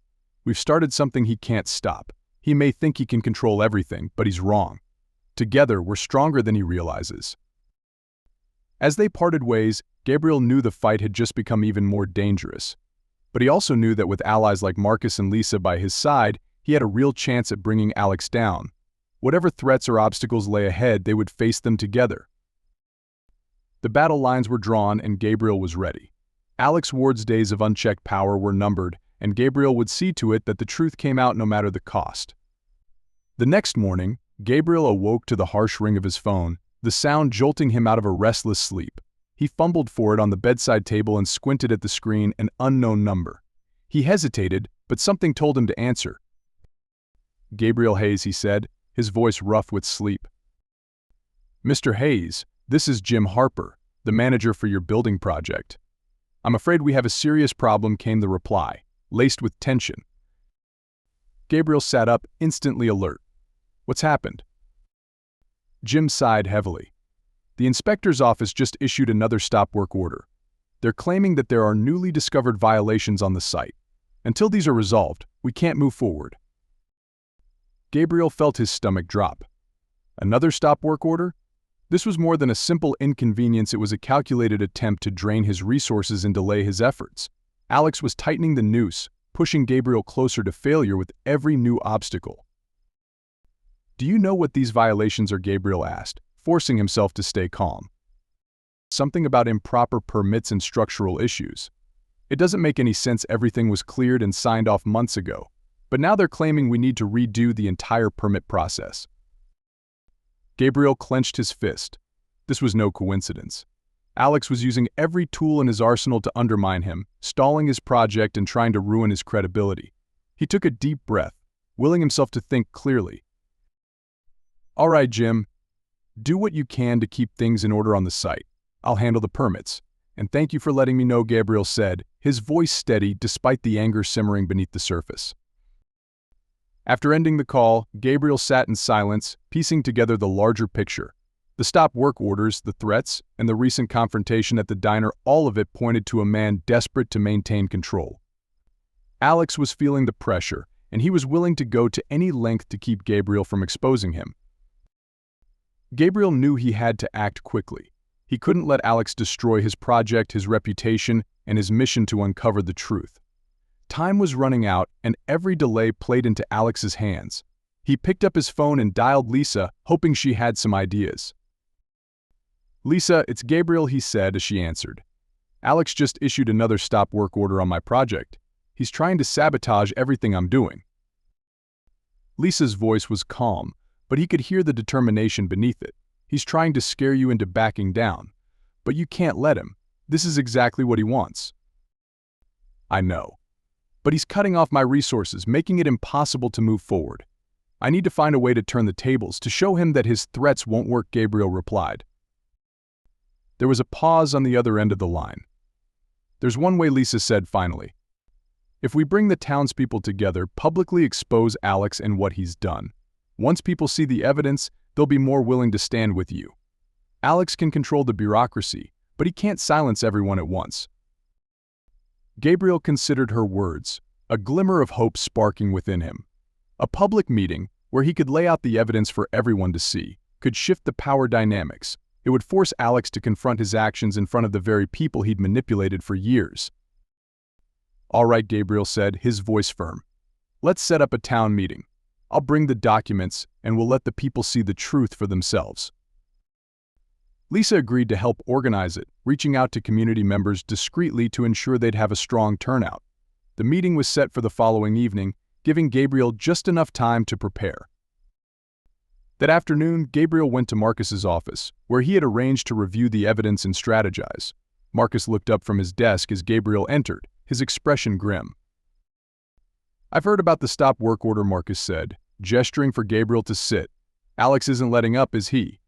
[SPEAKER 1] "We've started something he can't stop. He may think he can control everything, but he's wrong. Together, we're stronger than he realizes." As they parted ways, Gabriel knew the fight had just become even more dangerous. But he also knew that with allies like Marcus and Lisa by his side, he had a real chance at bringing Alex down. Whatever threats or obstacles lay ahead, they would face them together. The battle lines were drawn and Gabriel was ready. Alex Ward's days of unchecked power were numbered, and Gabriel would see to it that the truth came out no matter the cost. The next morning, Gabriel awoke to the harsh ring of his phone, the sound jolting him out of a restless sleep. He fumbled for it on the bedside table and squinted at the screen, an unknown number. He hesitated, but something told him to answer. "Gabriel Hayes," he said, his voice rough with sleep. "Mr. Hayes, this is Jim Harper, the manager for your building project." "I'm afraid we have a serious problem," came the reply, laced with tension. Gabriel sat up, instantly alert. "What's happened?" Jim sighed heavily. "The inspector's office just issued another stop work order. They're claiming that there are newly discovered violations on the site. Until these are resolved, we can't move forward." Gabriel felt his stomach drop. Another stop work order? This was more than a simple inconvenience, it was a calculated attempt to drain his resources and delay his efforts. Alex was tightening the noose, pushing Gabriel closer to failure with every new obstacle. "Do you know what these violations are?" Gabriel asked, forcing himself to stay calm. "Something about improper permits and structural issues. It doesn't make any sense. Everything was cleared and signed off months ago. But now they're claiming we need to redo the entire permit process." Gabriel clenched his fist. This was no coincidence. Alex was using every tool in his arsenal to undermine him, stalling his project and trying to ruin his credibility. He took a deep breath, willing himself to think clearly. "All right, Jim. Do what you can to keep things in order on the site. I'll handle the permits. And thank you for letting me know," Gabriel said, his voice steady despite the anger simmering beneath the surface. After ending the call, Gabriel sat in silence, piecing together the larger picture. The stop work orders, the threats, and the recent confrontation at the diner, all of it pointed to a man desperate to maintain control. Alex was feeling the pressure, and he was willing to go to any length to keep Gabriel from exposing him. Gabriel knew he had to act quickly. He couldn't let Alex destroy his project, his reputation, and his mission to uncover the truth. Time was running out, and every delay played into Alex's hands. He picked up his phone and dialed Lisa, hoping she had some ideas. "Lisa, it's Gabriel," he said as she answered. "Alex just issued another stop work order on my project. He's trying to sabotage everything I'm doing." Lisa's voice was calm, but he could hear the determination beneath it. "He's trying to scare you into backing down. But you can't let him. This is exactly what he wants." "I know. But he's cutting off my resources, making it impossible to move forward. I need to find a way to turn the tables, to show him that his threats won't work," Gabriel replied. There was a pause on the other end of the line. "There's one way," Lisa said finally. "If we bring the townspeople together, publicly expose Alex and what he's done. Once people see the evidence, they'll be more willing to stand with you. Alex can control the bureaucracy, but he can't silence everyone at once." Gabriel considered her words, a glimmer of hope sparking within him. A public meeting, where he could lay out the evidence for everyone to see, could shift the power dynamics. It would force Alex to confront his actions in front of the very people he'd manipulated for years. "All right," Gabriel said, his voice firm. "Let's set up a town meeting. I'll bring the documents, and we'll let the people see the truth for themselves." Lisa agreed to help organize it, reaching out to community members discreetly to ensure they'd have a strong turnout. The meeting was set for the following evening, giving Gabriel just enough time to prepare. That afternoon, Gabriel went to Marcus's office, where he had arranged to review the evidence and strategize. Marcus looked up from his desk as Gabriel entered, his expression grim. "I've heard about the stop work order," Marcus said, gesturing for Gabriel to sit. "Alex isn't letting up, is he?"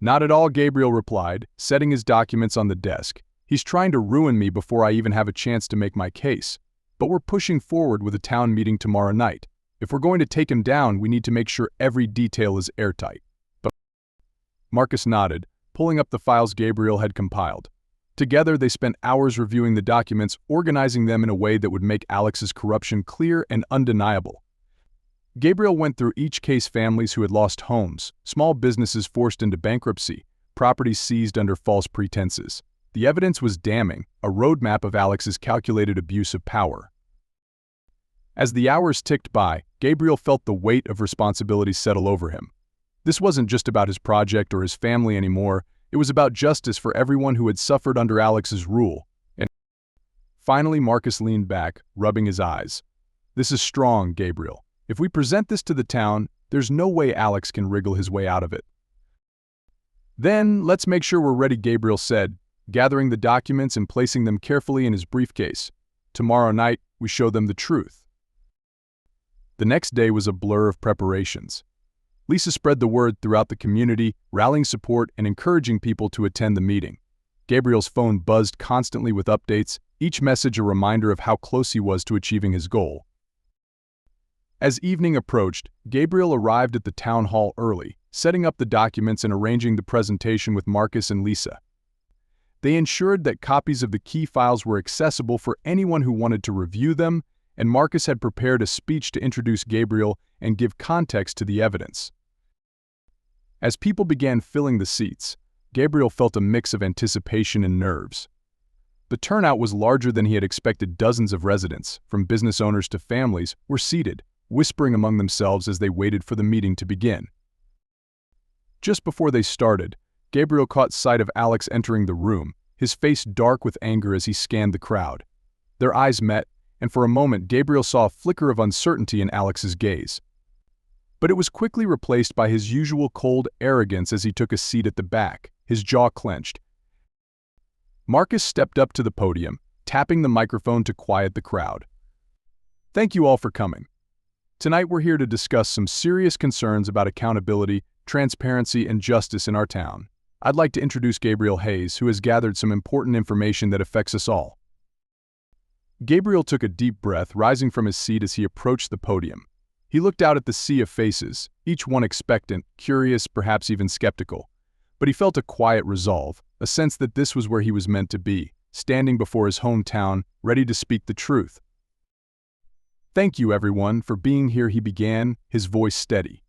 [SPEAKER 1] "Not at all," Gabriel replied, setting his documents on the desk. "He's trying to ruin me before I even have a chance to make my case. But we're pushing forward with a town meeting tomorrow night. If we're going to take him down, we need to make sure every detail is airtight." But Marcus nodded, pulling up the files Gabriel had compiled. Together, they spent hours reviewing the documents, organizing them in a way that would make Alex's corruption clear and undeniable. Gabriel went through each case: families who had lost homes, small businesses forced into bankruptcy, properties seized under false pretenses. The evidence was damning, a roadmap of Alex's calculated abuse of power. As the hours ticked by, Gabriel felt the weight of responsibility settle over him. This wasn't just about his project or his family anymore, it was about justice for everyone who had suffered under Alex's rule. And finally, Marcus leaned back, rubbing his eyes. "This is strong, Gabriel. If we present this to the town, there's no way Alex can wriggle his way out of it." "Then, let's make sure we're ready," Gabriel said, gathering the documents and placing them carefully in his briefcase. "Tomorrow night, we show them the truth." The next day was a blur of preparations. Lisa spread the word throughout the community, rallying support and encouraging people to attend the meeting. Gabriel's phone buzzed constantly with updates, each message a reminder of how close he was to achieving his goal. As evening approached, Gabriel arrived at the town hall early, setting up the documents and arranging the presentation with Marcus and Lisa. They ensured that copies of the key files were accessible for anyone who wanted to review them, and Marcus had prepared a speech to introduce Gabriel and give context to the evidence. As people began filling the seats, Gabriel felt a mix of anticipation and nerves. The turnout was larger than he had expected. Dozens of residents, from business owners to families, were seated, whispering among themselves as they waited for the meeting to begin. Just before they started, Gabriel caught sight of Alex entering the room, his face dark with anger as he scanned the crowd. Their eyes met, and for a moment Gabriel saw a flicker of uncertainty in Alex's gaze. But it was quickly replaced by his usual cold arrogance as he took a seat at the back, his jaw clenched. Marcus stepped up to the podium, tapping the microphone to quiet the crowd. "Thank you all for coming. Tonight we're here to discuss some serious concerns about accountability, transparency, and justice in our town. I'd like to introduce Gabriel Hayes, who has gathered some important information that affects us all." Gabriel took a deep breath, rising from his seat as he approached the podium. He looked out at the sea of faces, each one expectant, curious, perhaps even skeptical. But he felt a quiet resolve, a sense that this was where he was meant to be, standing before his hometown, ready to speak the truth. "Thank you, everyone, for being here," he began, his voice steady.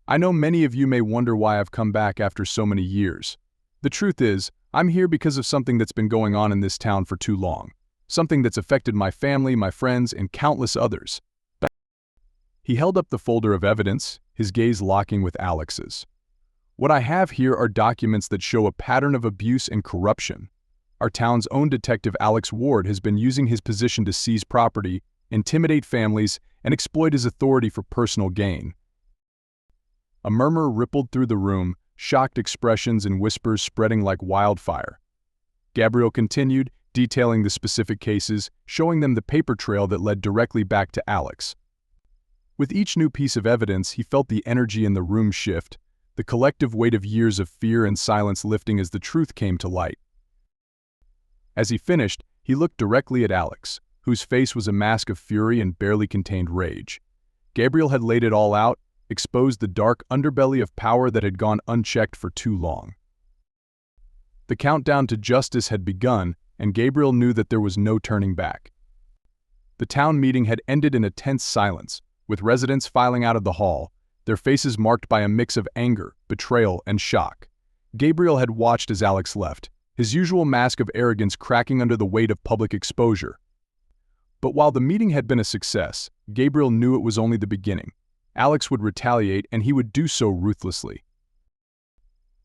[SPEAKER 1] "I know many of you may wonder why I've come back after so many years. The truth is, I'm here because of something that's been going on in this town for too long. Something that's affected my family, my friends, and countless others. He held up the folder of evidence, his gaze locking with Alex's. What I have here are documents that show a pattern of abuse and corruption. Our town's own detective Alex Ward has been using his position to seize property, intimidate families, and exploit his authority for personal gain. A murmur rippled through the room, shocked expressions and whispers spreading like wildfire. Gabriel continued, detailing the specific cases, showing them the paper trail that led directly back to Alex. With each new piece of evidence, he felt the energy in the room shift, the collective weight of years of fear and silence lifting as the truth came to light. As he finished, he looked directly at Alex, whose face was a mask of fury and barely contained rage. Gabriel had laid it all out, exposed the dark underbelly of power that had gone unchecked for too long. The countdown to justice had begun, and Gabriel knew that there was no turning back. The town meeting had ended in a tense silence, with residents filing out of the hall, their faces marked by a mix of anger, betrayal, and shock. Gabriel had watched as Alex left, his usual mask of arrogance cracking under the weight of public exposure. But while the meeting had been a success, Gabriel knew it was only the beginning. Alex would retaliate, and he would do so ruthlessly.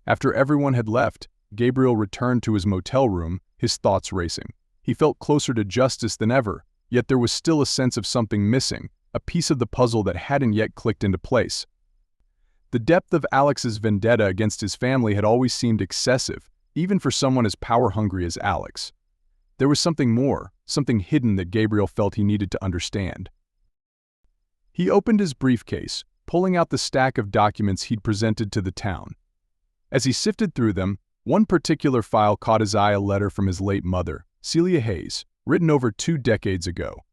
[SPEAKER 1] After everyone had left, Gabriel returned to his motel room, his thoughts racing. He felt closer to justice than ever, yet there was still a sense of something missing, a piece of the puzzle that hadn't yet clicked into place. The depth of Alex's vendetta against his family had always seemed excessive, even for someone as power-hungry as Alex. There was something more, something hidden that Gabriel felt he needed to understand. He opened his briefcase, pulling out the stack of documents he'd presented to the town. As he sifted through them, one particular file caught his eye: a letter from his late mother, Celia Hayes, written over 2 decades ago.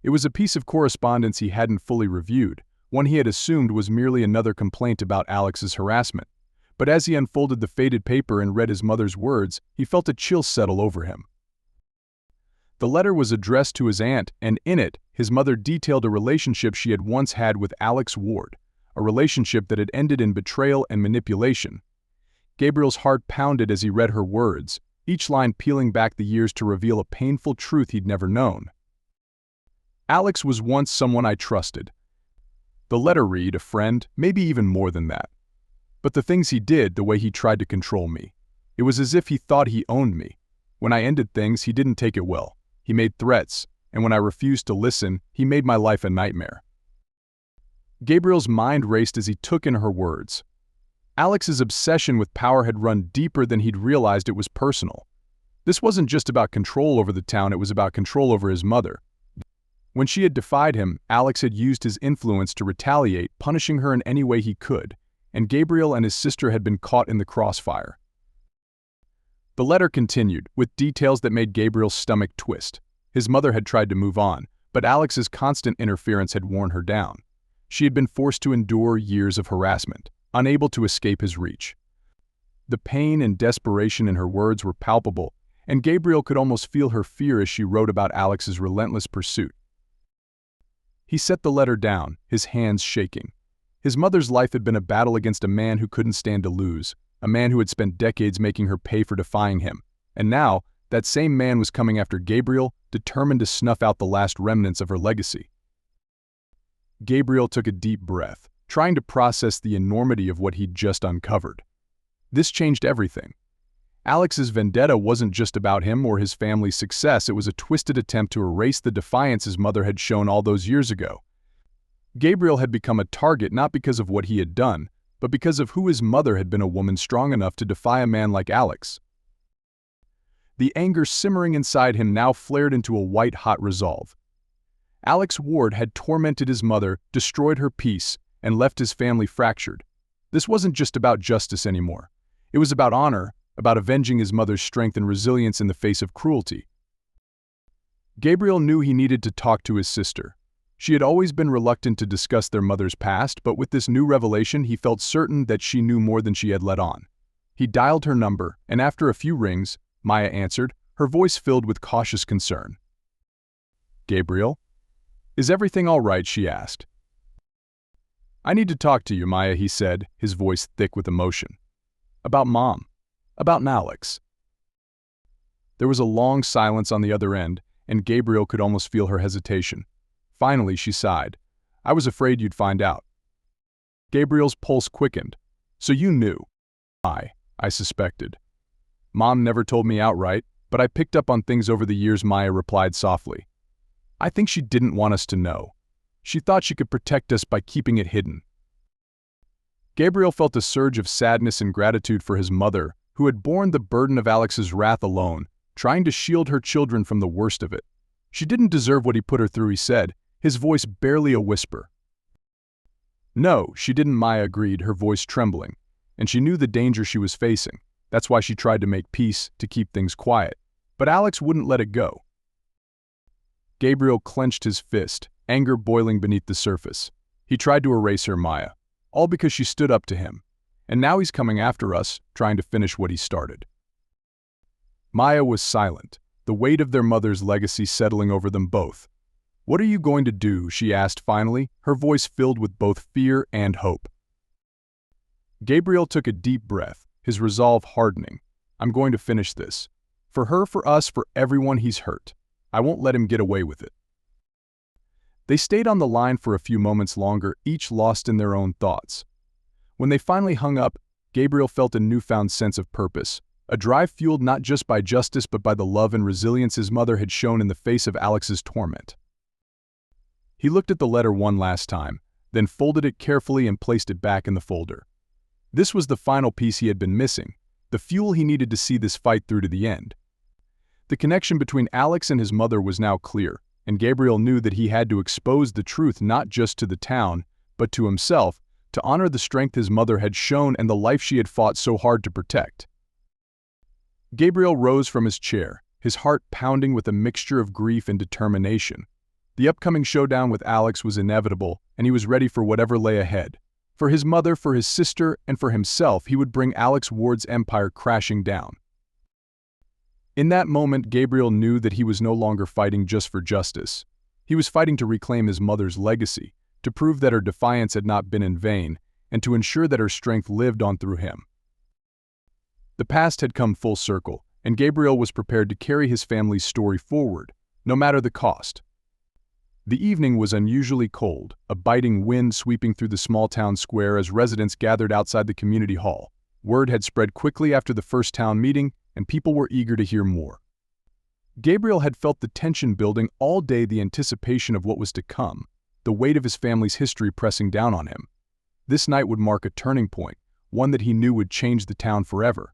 [SPEAKER 1] It was a piece of correspondence he hadn't fully reviewed, one he had assumed was merely another complaint about Alex's harassment. But as he unfolded the faded paper and read his mother's words, he felt a chill settle over him. The letter was addressed to his aunt, and in it, his mother detailed a relationship she had once had with Alex Ward, a relationship that had ended in betrayal and manipulation. Gabriel's heart pounded as he read her words, each line peeling back the years to reveal a painful truth he'd never known. Alex was once someone I trusted. The letter read, a friend, maybe even more than that. But the things he did, the way he tried to control me, it was as if he thought he owned me. When I ended things, he didn't take it well. He made threats, and when I refused to listen, he made my life a nightmare. Gabriel's mind raced as he took in her words. Alex's obsession with power had run deeper than he'd realized. It was personal. This wasn't just about control over the town, it was about control over his mother. When she had defied him, Alex had used his influence to retaliate, punishing her in any way he could, and Gabriel and his sister had been caught in the crossfire. The letter continued, with details that made Gabriel's stomach twist. His mother had tried to move on, but Alex's constant interference had worn her down. She had been forced to endure years of harassment, unable to escape his reach. The pain and desperation in her words were palpable, and Gabriel could almost feel her fear as she wrote about Alex's relentless pursuit. He set the letter down, his hands shaking. His mother's life had been a battle against a man who couldn't stand to lose, a man who had spent decades making her pay for defying him. And now, that same man was coming after Gabriel, determined to snuff out the last remnants of her legacy. Gabriel took a deep breath, trying to process the enormity of what he'd just uncovered. This changed everything. Alex's vendetta wasn't just about him or his family's success, it was a twisted attempt to erase the defiance his mother had shown all those years ago. Gabriel had become a target not because of what he had done, but because of who his mother had been, a woman strong enough to defy a man like Alex. The anger simmering inside him now flared into a white-hot resolve. Alex Ward had tormented his mother, destroyed her peace, and left his family fractured. This wasn't just about justice anymore. It was about honor, about avenging his mother's strength and resilience in the face of cruelty. Gabriel knew he needed to talk to his sister. She had always been reluctant to discuss their mother's past, but with this new revelation, he felt certain that she knew more than she had let on. He dialed her number, and after a few rings, Maya answered, her voice filled with cautious concern. "Gabriel? Is everything all right?" she asked. "I need to talk to you, Maya," he said, his voice thick with emotion. "About Mom." About Alex. There was a long silence on the other end, and Gabriel could almost feel her hesitation. Finally, she sighed. I was afraid you'd find out. Gabriel's pulse quickened. So you knew. I suspected. Mom never told me outright, but I picked up on things over the years, Maya replied softly. I think she didn't want us to know. She thought she could protect us by keeping it hidden. Gabriel felt a surge of sadness and gratitude for his mother, who had borne the burden of Alex's wrath alone, trying to shield her children from the worst of it. She didn't deserve what he put her through, he said, his voice barely a whisper. No, she didn't, Maya agreed, her voice trembling, and she knew the danger she was facing. That's why she tried to make peace, to keep things quiet. But Alex wouldn't let it go. Gabriel clenched his fist, anger boiling beneath the surface. He tried to erase her, Maya, all because she stood up to him. And now he's coming after us, trying to finish what he started. Maya was silent, the weight of their mother's legacy settling over them both. What are you going to do? She asked finally, her voice filled with both fear and hope. Gabriel took a deep breath, his resolve hardening. I'm going to finish this. For her, for us, for everyone he's hurt. I won't let him get away with it. They stayed on the line for a few moments longer, each lost in their own thoughts. When they finally hung up, Gabriel felt a newfound sense of purpose, a drive fueled not just by justice but by the love and resilience his mother had shown in the face of Alex's torment. He looked at the letter one last time, then folded it carefully and placed it back in the folder. This was the final piece he had been missing, the fuel he needed to see this fight through to the end. The connection between Alex and his mother was now clear, and Gabriel knew that he had to expose the truth not just to the town, but to himself, to honor the strength his mother had shown and the life she had fought so hard to protect. Gabriel rose from his chair, his heart pounding with a mixture of grief and determination. The upcoming showdown with Alex was inevitable, and he was ready for whatever lay ahead. For his mother, for his sister, and for himself, he would bring Alex Ward's empire crashing down. In that moment, Gabriel knew that he was no longer fighting just for justice. He was fighting to reclaim his mother's legacy, to prove that her defiance had not been in vain, and to ensure that her strength lived on through him. The past had come full circle, and Gabriel was prepared to carry his family's story forward, no matter the cost. The evening was unusually cold, a biting wind sweeping through the small town square as residents gathered outside the community hall. Word had spread quickly after the first town meeting, and people were eager to hear more. Gabriel had felt the tension building all day, the anticipation of what was to come, the weight of his family's history pressing down on him. This night would mark a turning point, one that he knew would change the town forever.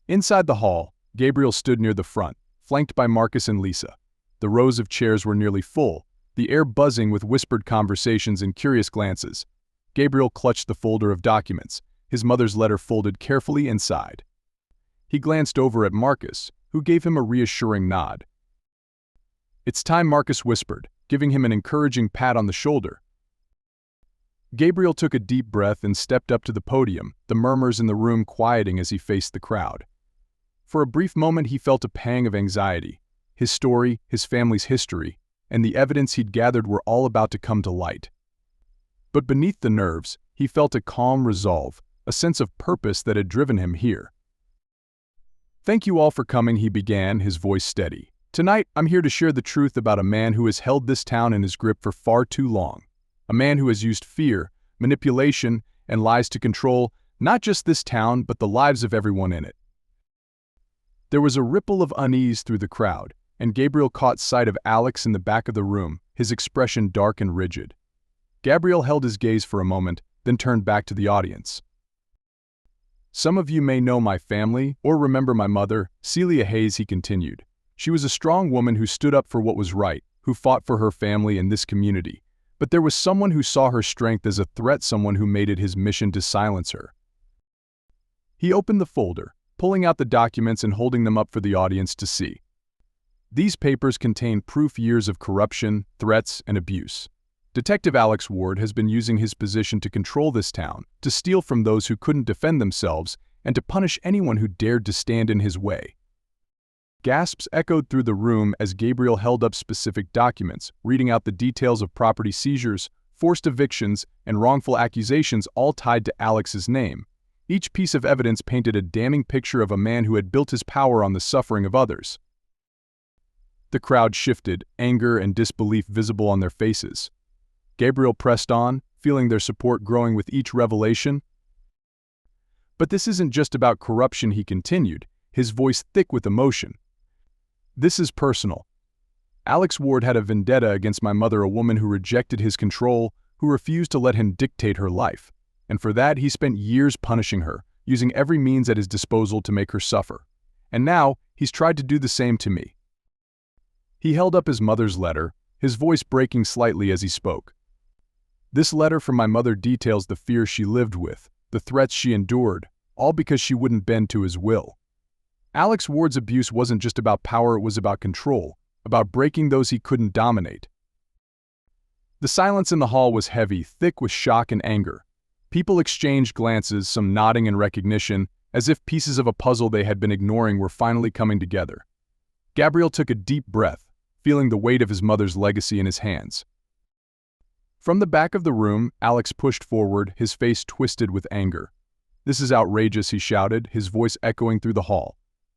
[SPEAKER 1] Inside the hall, Gabriel stood near the front, flanked by Marcus and Lisa. The rows of chairs were nearly full, the air buzzing with whispered conversations and curious glances. Gabriel clutched the folder of documents, his mother's letter folded carefully inside. He glanced over at Marcus, who gave him a reassuring nod. It's time, Marcus whispered, giving him an encouraging pat on the shoulder. Gabriel took a deep breath and stepped up to the podium, the murmurs in the room quieting as he faced the crowd. For a brief moment he felt a pang of anxiety. His story, his family's history, and the evidence he'd gathered were all about to come to light. But beneath the nerves, he felt a calm resolve, a sense of purpose that had driven him here. Thank you all for coming, he began, his voice steady. Tonight, I'm here to share the truth about a man who has held this town in his grip for far too long. A man who has used fear, manipulation, and lies to control not just this town, but the lives of everyone in it. There was a ripple of unease through the crowd, and Gabriel caught sight of Alex in the back of the room, his expression dark and rigid. Gabriel held his gaze for a moment, then turned back to the audience. Some of you may know my family, or remember my mother, Celia Hayes, he continued. She was a strong woman who stood up for what was right, who fought for her family and this community. But there was someone who saw her strength as a threat, someone who made it his mission to silence her. He opened the folder, pulling out the documents and holding them up for the audience to see. These papers contain proof years of corruption, threats, and abuse. Detective Alex Ward has been using his position to control this town, to steal from those who couldn't defend themselves, and to punish anyone who dared to stand in his way. Gasps echoed through the room as Gabriel held up specific documents, reading out the details of property seizures, forced evictions, and wrongful accusations all tied to Alex's name. Each piece of evidence painted a damning picture of a man who had built his power on the suffering of others. The crowd shifted, anger and disbelief visible on their faces. Gabriel pressed on, feeling their support growing with each revelation. But this isn't just about corruption, he continued, his voice thick with emotion. This is personal. Alex Ward had a vendetta against my mother, a woman who rejected his control, who refused to let him dictate her life. And for that, he spent years punishing her, using every means at his disposal to make her suffer. And now, he's tried to do the same to me. He held up his mother's letter, his voice breaking slightly as he spoke. This letter from my mother details the fear she lived with, the threats she endured, all because she wouldn't bend to his will. Alex Ward's abuse wasn't just about power, it was about control, about breaking those he couldn't dominate. The silence in the hall was heavy, thick with shock and anger. People exchanged glances, some nodding in recognition, as if pieces of a puzzle they had been ignoring were finally coming together. Gabriel took a deep breath, feeling the weight of his mother's legacy in his hands. From the back of the room, Alex pushed forward, his face twisted with anger. "This is outrageous," he shouted, his voice echoing through the hall.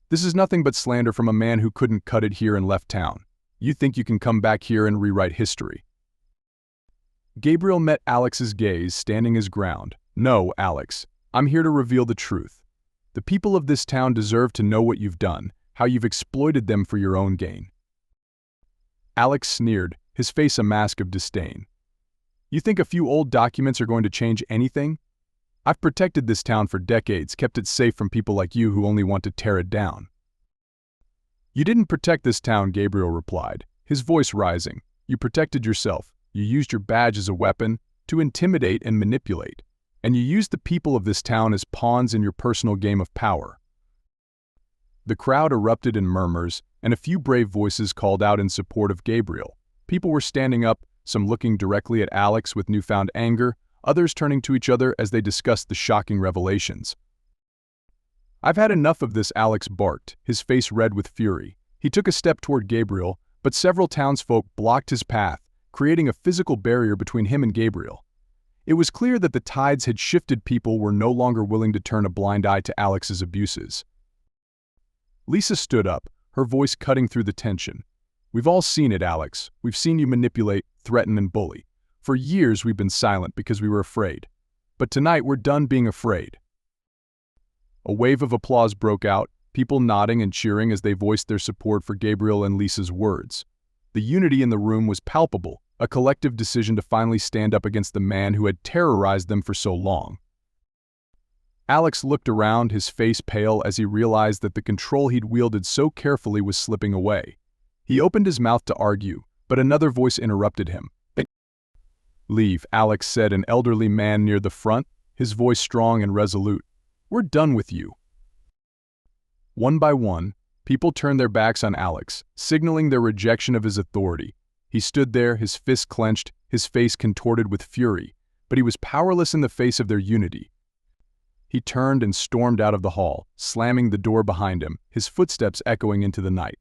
[SPEAKER 1] "This is nothing but slander from a man who couldn't cut it here and left town. You think you can come back here and rewrite history?" Gabriel met Alex's gaze, standing his ground. "No, Alex. I'm here to reveal the truth. The people of this town deserve to know what you've done, how you've exploited them for your own gain." Alex sneered, his face a mask of disdain. "You think a few old documents are going to change anything? I've protected this town for decades, kept it safe from people like you who only want to tear it down." "You didn't protect this town," Gabriel replied, his voice rising. "You protected yourself. You used your badge as a weapon to intimidate and manipulate, and you used the people of this town as pawns in your personal game of power." The crowd erupted in murmurs, and a few brave voices called out in support of Gabriel. People were standing up, some looking directly at Alex with newfound anger, others turning to each other as they discussed the shocking revelations. "I've had enough of this," Alex barked, his face red with fury. He took a step toward Gabriel, but several townsfolk blocked his path, creating a physical barrier between him and Gabriel. It was clear that the tides had shifted. People were no longer willing to turn a blind eye to Alex's abuses. Lisa stood up, her voice cutting through the tension. "We've all seen it, Alex. We've seen you manipulate, threaten, and bully. For years we've been silent because we were afraid. But tonight we're done being afraid." A wave of applause broke out, people nodding and cheering as they voiced their support for Gabriel and Lisa's words. The unity in the room was palpable, a collective decision to finally stand up against the man who had terrorized them for so long. Alex looked around, his face pale as he realized that the control he'd wielded so carefully was slipping away. He opened his mouth to argue, but another voice interrupted him. "Leave," Alex said, an elderly man near the front, his voice strong and resolute. "We're done with you." One by one, people turned their backs on Alex, signaling their rejection of his authority. He stood there, his fists clenched, his face contorted with fury, but he was powerless in the face of their unity. He turned and stormed out of the hall, slamming the door behind him, his footsteps echoing into the night.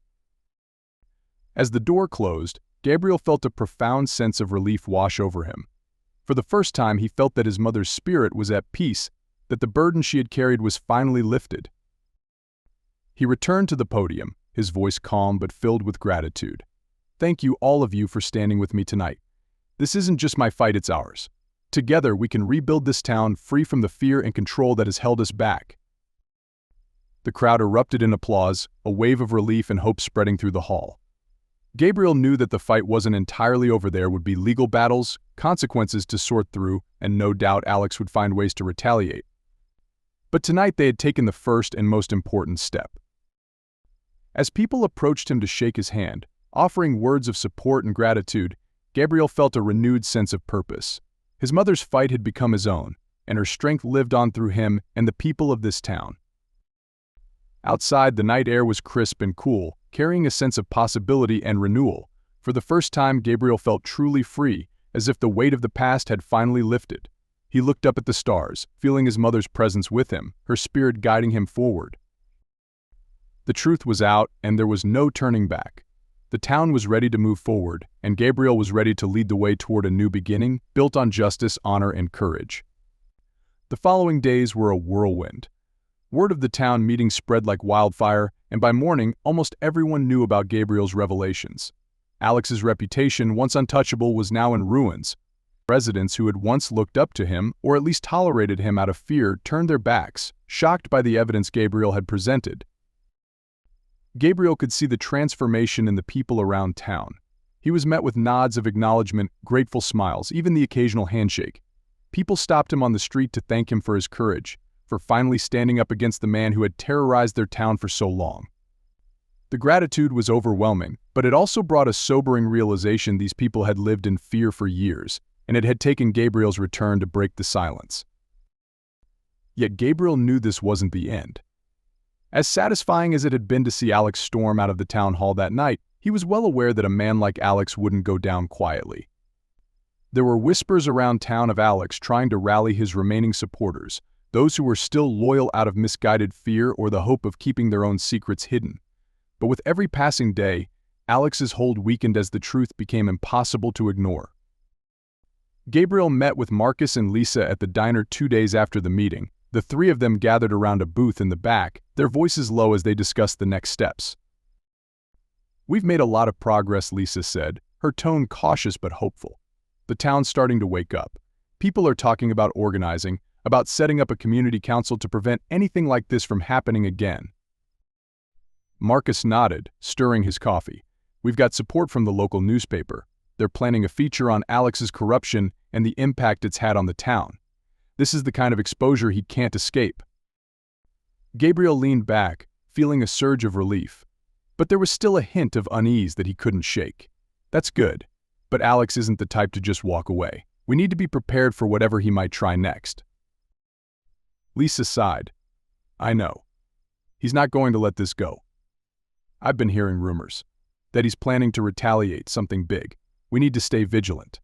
[SPEAKER 1] As the door closed, Gabriel felt a profound sense of relief wash over him. For the first time, he felt that his mother's spirit was at peace, that the burden she had carried was finally lifted. He returned to the podium, his voice calm but filled with gratitude. "Thank you, all of you, for standing with me tonight. This isn't just my fight, it's ours. Together, we can rebuild this town free from the fear and control that has held us back." The crowd erupted in applause, a wave of relief and hope spreading through the hall. Gabriel knew that the fight wasn't entirely over. There would be legal battles, consequences to sort through, and no doubt Alex would find ways to retaliate. But tonight they had taken the first and most important step. As people approached him to shake his hand, offering words of support and gratitude, Gabriel felt a renewed sense of purpose. His mother's fight had become his own, and her strength lived on through him and the people of this town. Outside, the night air was crisp and cool, carrying a sense of possibility and renewal. For the first time, Gabriel felt truly free, as if the weight of the past had finally lifted. He looked up at the stars, feeling his mother's presence with him, her spirit guiding him forward. The truth was out, and there was no turning back. The town was ready to move forward, and Gabriel was ready to lead the way toward a new beginning, built on justice, honor, and courage. The following days were a whirlwind. Word of the town meeting spread like wildfire, and by morning, almost everyone knew about Gabriel's revelations. Alex's reputation, once untouchable, was now in ruins. Residents who had once looked up to him, or at least tolerated him out of fear, turned their backs, shocked by the evidence Gabriel had presented. Gabriel could see the transformation in the people around town. He was met with nods of acknowledgement, grateful smiles, even the occasional handshake. People stopped him on the street to thank him for his courage, for finally standing up against the man who had terrorized their town for so long. The gratitude was overwhelming, but it also brought a sobering realization these people had lived in fear for years, and it had taken Gabriel's return to break the silence. Yet Gabriel knew this wasn't the end. As satisfying as it had been to see Alex storm out of the town hall that night, he was well aware that a man like Alex wouldn't go down quietly. There were whispers around town of Alex trying to rally his remaining supporters, those who were still loyal out of misguided fear or the hope of keeping their own secrets hidden. But with every passing day, Alex's hold weakened as the truth became impossible to ignore. Gabriel met with Marcus and Lisa at the diner 2 days after the meeting. The three of them gathered around a booth in the back, their voices low as they discussed the next steps. "We've made a lot of progress," Lisa said, her tone cautious but hopeful. "The town's starting to wake up. People are talking about organizing, about setting up a community council to prevent anything like this from happening again." Marcus nodded, stirring his coffee. "We've got support from the local newspaper. They're planning a feature on Alex's corruption and the impact it's had on the town. This is the kind of exposure he can't escape." Gabriel leaned back, feeling a surge of relief. But there was still a hint of unease that he couldn't shake. "That's good. But Alex isn't the type to just walk away. We need to be prepared for whatever he might try next." Lisa sighed. "I know. He's not going to let this go. I've been hearing rumors that he's planning to retaliate, something big. We need to stay vigilant."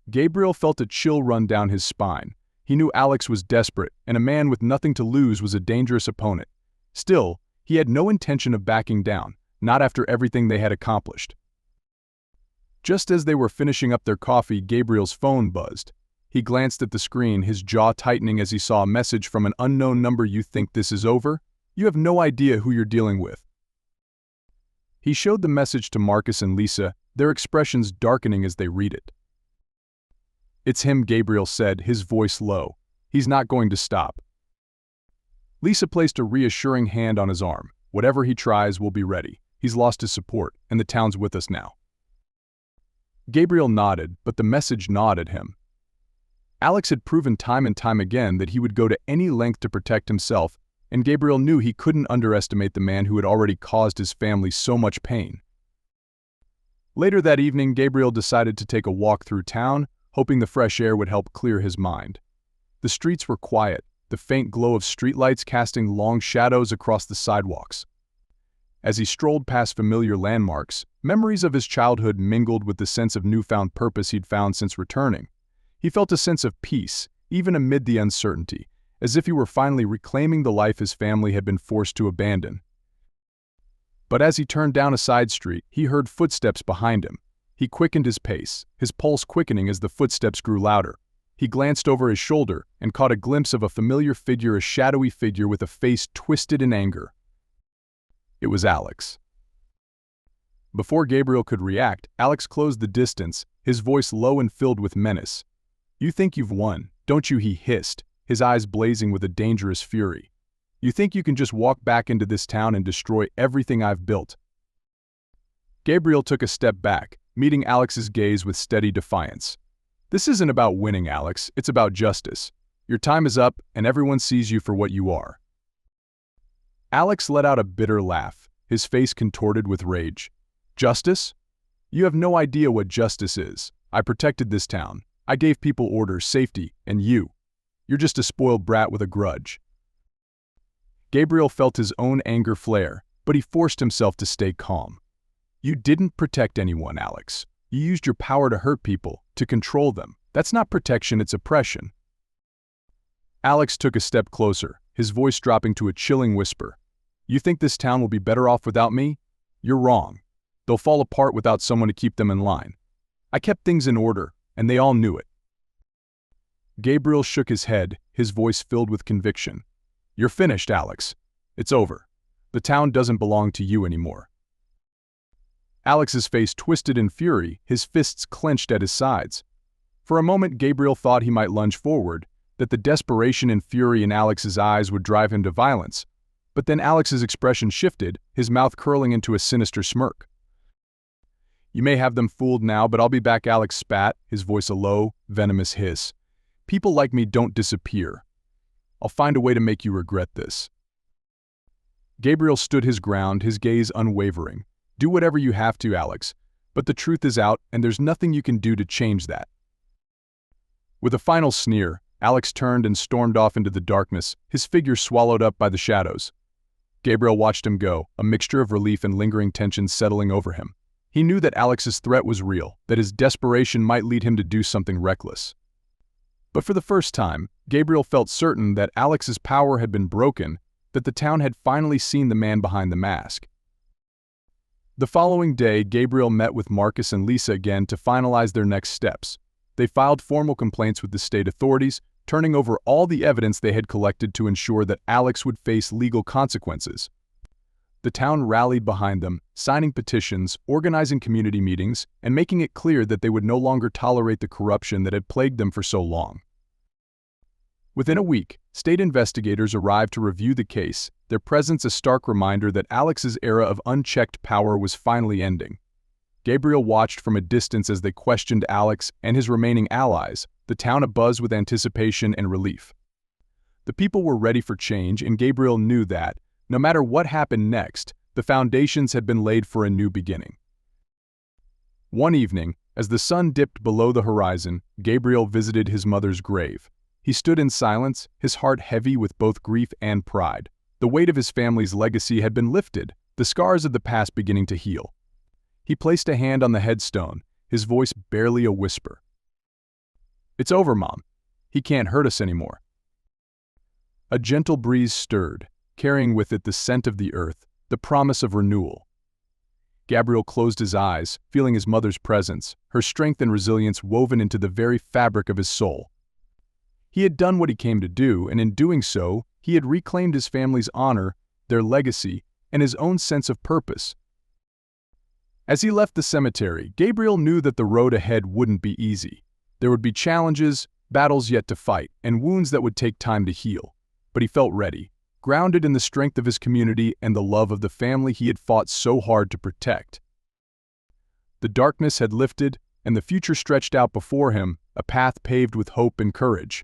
[SPEAKER 1] Gabriel felt a chill run down his spine. He knew Alex was desperate, and a man with nothing to lose was a dangerous opponent. Still, he had no intention of backing down, not after everything they had accomplished. Just as they were finishing up their coffee, Gabriel's phone buzzed. He glanced at the screen, his jaw tightening as he saw a message from an unknown number. "You think this is over? You have no idea who you're dealing with." He showed the message to Marcus and Lisa, their expressions darkening as they read it. "It's him," Gabriel said, his voice low. "He's not going to stop." Lisa placed a reassuring hand on his arm. "Whatever he tries, we'll be ready. He's lost his support, and the town's with us now." Gabriel nodded, but the message gnawed at him. Alex had proven time and time again that he would go to any length to protect himself, and Gabriel knew he couldn't underestimate the man who had already caused his family so much pain. Later that evening, Gabriel decided to take a walk through town, hoping the fresh air would help clear his mind. The streets were quiet, the faint glow of streetlights casting long shadows across the sidewalks. As he strolled past familiar landmarks, memories of his childhood mingled with the sense of newfound purpose he'd found since returning. He felt a sense of peace, even amid the uncertainty, as if he were finally reclaiming the life his family had been forced to abandon. But as he turned down a side street, he heard footsteps behind him. He quickened his pace, his pulse quickening as the footsteps grew louder. He glanced over his shoulder and caught a glimpse of a familiar figure, a shadowy figure with a face twisted in anger. It was Alex. Before Gabriel could react, Alex closed the distance, his voice low and filled with menace. "You think you've won, don't you?" he hissed, his eyes blazing with a dangerous fury. "You think you can just walk back into this town and destroy everything I've built?" Gabriel took a step back, meeting Alex's gaze with steady defiance. "This isn't about winning, Alex, it's about justice. Your time is up, and everyone sees you for what you are." Alex let out a bitter laugh, his face contorted with rage. "Justice? You have no idea what justice is. I protected this town. I gave people order, safety, and you're just a spoiled brat with a grudge." Gabriel felt his own anger flare, but he forced himself to stay calm. "You didn't protect anyone, Alex. You used your power to hurt people, to control them. That's not protection, it's oppression." Alex took a step closer, his voice dropping to a chilling whisper. "You think this town will be better off without me? You're wrong. They'll fall apart without someone to keep them in line. I kept things in order, and they all knew it." Gabriel shook his head, his voice filled with conviction. "You're finished, Alex. It's over. The town doesn't belong to you anymore." Alex's face twisted in fury, his fists clenched at his sides. For a moment, Gabriel thought he might lunge forward, that the desperation and fury in Alex's eyes would drive him to violence. But then Alex's expression shifted, his mouth curling into a sinister smirk. "You may have them fooled now, but I'll be back," Alex spat, his voice a low, venomous hiss. "People like me don't disappear. I'll find a way to make you regret this." Gabriel stood his ground, his gaze unwavering. "Do whatever you have to, Alex, but the truth is out and there's nothing you can do to change that." With a final sneer, Alex turned and stormed off into the darkness, his figure swallowed up by the shadows. Gabriel watched him go, a mixture of relief and lingering tension settling over him. He knew that Alex's threat was real, that his desperation might lead him to do something reckless. But for the first time, Gabriel felt certain that Alex's power had been broken, that the town had finally seen the man behind the mask. The following day, Gabriel met with Marcus and Lisa again to finalize their next steps. They filed formal complaints with the state authorities, turning over all the evidence they had collected to ensure that Alex would face legal consequences. The town rallied behind them, signing petitions, organizing community meetings, and making it clear that they would no longer tolerate the corruption that had plagued them for so long. Within a week, state investigators arrived to review the case, their presence a stark reminder that Alex's era of unchecked power was finally ending. Gabriel watched from a distance as they questioned Alex and his remaining allies, the town abuzz with anticipation and relief. The people were ready for change, and Gabriel knew that, no matter what happened next, the foundations had been laid for a new beginning. One evening, as the sun dipped below the horizon, Gabriel visited his mother's grave. He stood in silence, his heart heavy with both grief and pride. The weight of his family's legacy had been lifted, the scars of the past beginning to heal. He placed a hand on the headstone, his voice barely a whisper. "It's over, Mom. He can't hurt us anymore." A gentle breeze stirred, carrying with it the scent of the earth, the promise of renewal. Gabriel closed his eyes, feeling his mother's presence, her strength and resilience woven into the very fabric of his soul. He had done what he came to do, and in doing so, he had reclaimed his family's honor, their legacy, and his own sense of purpose. As he left the cemetery, Gabriel knew that the road ahead wouldn't be easy. There would be challenges, battles yet to fight, and wounds that would take time to heal. But he felt ready, grounded in the strength of his community and the love of the family he had fought so hard to protect. The darkness had lifted, and the future stretched out before him, a path paved with hope and courage.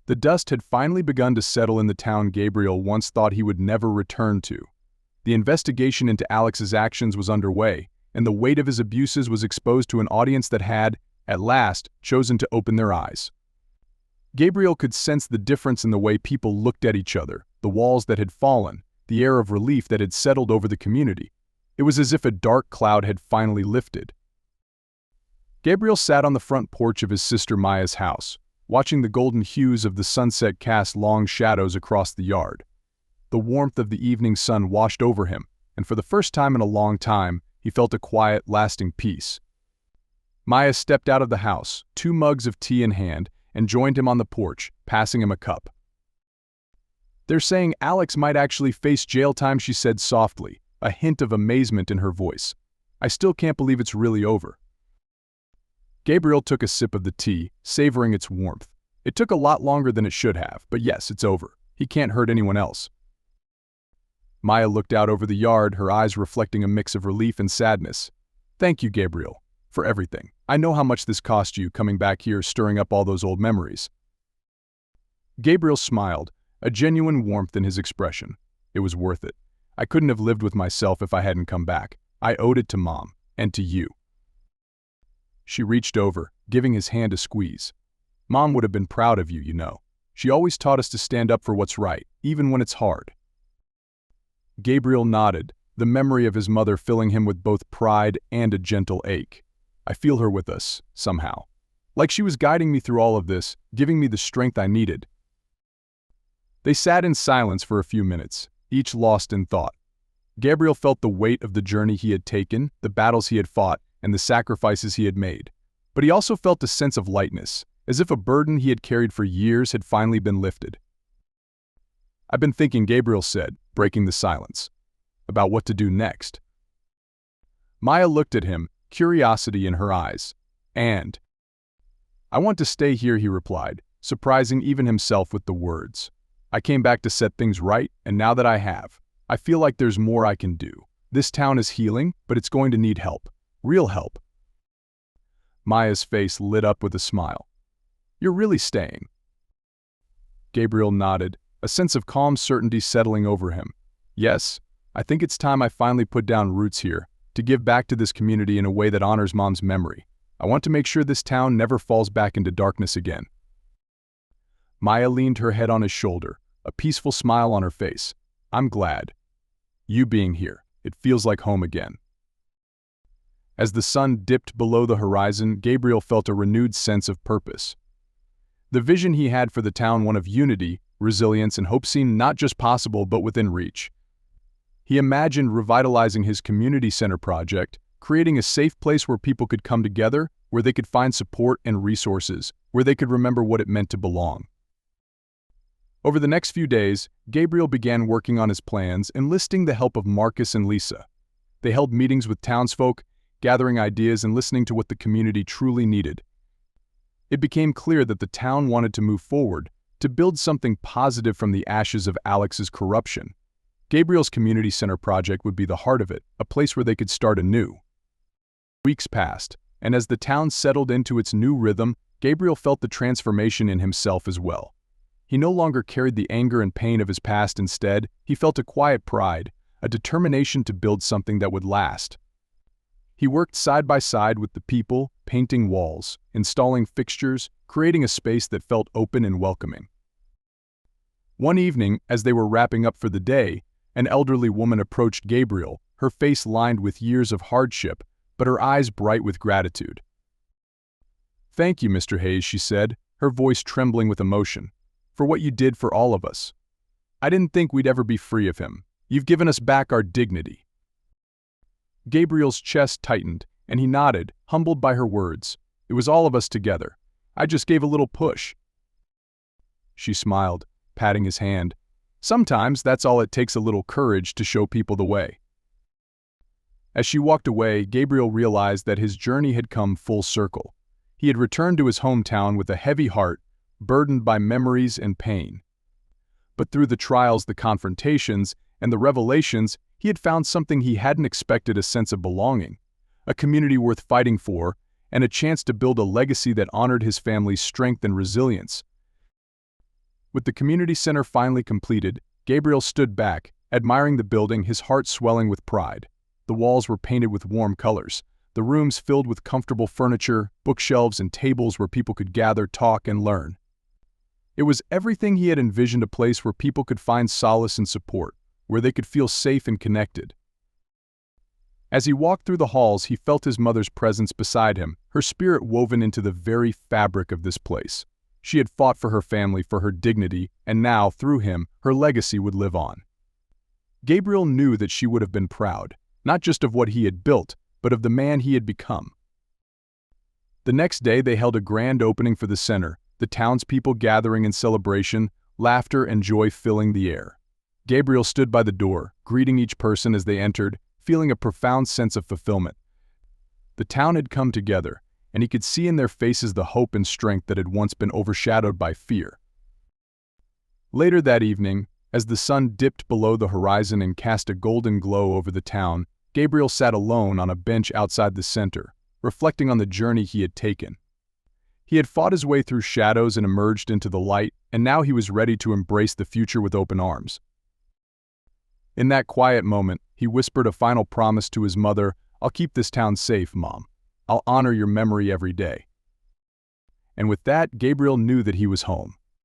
[SPEAKER 1] The dust had finally begun to settle in the town Gabriel once thought he would never return to. The investigation into Alex's actions was underway, and the weight of his abuses was exposed to an audience that had, at last, chosen to open their eyes. Gabriel could sense the difference in the way people looked at each other, the walls that had fallen, the air of relief that had settled over the community. It was as if a dark cloud had finally lifted. Gabriel sat on the front porch of his sister Maya's house, watching the golden hues of the sunset cast long shadows across the yard. The warmth of the evening sun washed over him, and for the first time in a long time, he felt a quiet, lasting peace. Maya stepped out of the house, 2 mugs of tea in hand, and joined him on the porch, passing him a cup. "They're saying Alex might actually face jail time," she said softly, a hint of amazement in her voice. "I still can't believe it's really over." Gabriel took a sip of the tea, savoring its warmth. It took a lot longer than it should have, but yes, it's over. He can't hurt anyone else. Maya looked out over the yard, her eyes reflecting a mix of relief and sadness. "Thank you, Gabriel, for everything. I know how much this cost you, coming back here, stirring up all those old memories." Gabriel smiled, a genuine warmth in his expression. "It was worth it. I couldn't have lived with myself if I hadn't come back. I owed it to Mom, and to you." She reached over, giving his hand a squeeze. "Mom would have been proud of you, you know. She always taught us to stand up for what's right, even when it's hard." Gabriel nodded, the memory of his mother filling him with both pride and a gentle ache. "I feel her with us, somehow. Like she was guiding me through all of this, giving me the strength I needed." They sat in silence for a few minutes, each lost in thought. Gabriel felt the weight of the journey he had taken, the battles he had fought, and the sacrifices he had made. But he also felt a sense of lightness, as if a burden he had carried for years had finally been lifted. "I've been thinking," Gabriel said, breaking the silence, "about what to do next." Maya looked at him, curiosity in her eyes. "And I want to stay here," he replied, surprising even himself with the words. "I came back to set things right, and now that I have, I feel like there's more I can do. This town is healing, but it's going to need help. Real help." Maya's face lit up with a smile. "You're really staying?" Gabriel nodded, a sense of calm certainty settling over him. "Yes, I think it's time I finally put down roots here, to give back to this community in a way that honors Mom's memory. I want to make sure this town never falls back into darkness again." Maya leaned her head on his shoulder, a peaceful smile on her face. "I'm glad. You being here, it feels like home again." As the sun dipped below the horizon, Gabriel felt a renewed sense of purpose. The vision he had for the town, one of unity, resilience, and hope, seemed not just possible but within reach. He imagined revitalizing his community center project, creating a safe place where people could come together, where they could find support and resources, where they could remember what it meant to belong. Over the next few days, Gabriel began working on his plans, enlisting the help of Marcus and Lisa. They held meetings with townsfolk, gathering ideas and listening to what the community truly needed. It became clear that the town wanted to move forward, to build something positive from the ashes of Alex's corruption. Gabriel's community center project would be the heart of it, a place where they could start anew. Weeks passed, and as the town settled into its new rhythm, Gabriel felt the transformation in himself as well. He no longer carried the anger and pain of his past. Instead, he felt a quiet pride, a determination to build something that would last. He worked side by side with the people, painting walls, installing fixtures, creating a space that felt open and welcoming. One evening, as they were wrapping up for the day, an elderly woman approached Gabriel, her face lined with years of hardship, but her eyes bright with gratitude. "Thank you, Mr. Hayes," she said, her voice trembling with emotion, "for what you did for all of us. I didn't think we'd ever be free of him. You've given us back our dignity." Gabriel's chest tightened, and he nodded, humbled by her words. "It was all of us together. I just gave a little push." She smiled, patting his hand. "Sometimes that's all it takes, a little courage to show people the way." As she walked away, Gabriel realized that his journey had come full circle. He had returned to his hometown with a heavy heart, burdened by memories and pain. But through the trials, the confrontations, and the revelations, he had found something he hadn't expected: a sense of belonging, a community worth fighting for, and a chance to build a legacy that honored his family's strength and resilience. With the community center finally completed, Gabriel stood back, admiring the building, his heart swelling with pride. The walls were painted with warm colors, the rooms filled with comfortable furniture, bookshelves, and tables where people could gather, talk, and learn. It was everything he had envisioned: a place where people could find solace and support, where they could feel safe and connected. As he walked through the halls, he felt his mother's presence beside him, her spirit woven into the very fabric of this place. She had fought for her family, for her dignity, and now, through him, her legacy would live on. Gabriel knew that she would have been proud, not just of what he had built, but of the man he had become. The next day they held a grand opening for the center, the townspeople gathering in celebration, laughter and joy filling the air. Gabriel stood by the door, greeting each person as they entered, feeling a profound sense of fulfillment. The town had come together, and he could see in their faces the hope and strength that had once been overshadowed by fear. Later that evening, as the sun dipped below the horizon and cast a golden glow over the town, Gabriel sat alone on a bench outside the center, reflecting on the journey he had taken. He had fought his way through shadows and emerged into the light, and now he was ready to embrace the future with open arms. In that quiet moment, he whispered a final promise to his mother: "I'll keep this town safe, Mom. I'll honor your memory every day." And with that, Gabriel knew that he was home.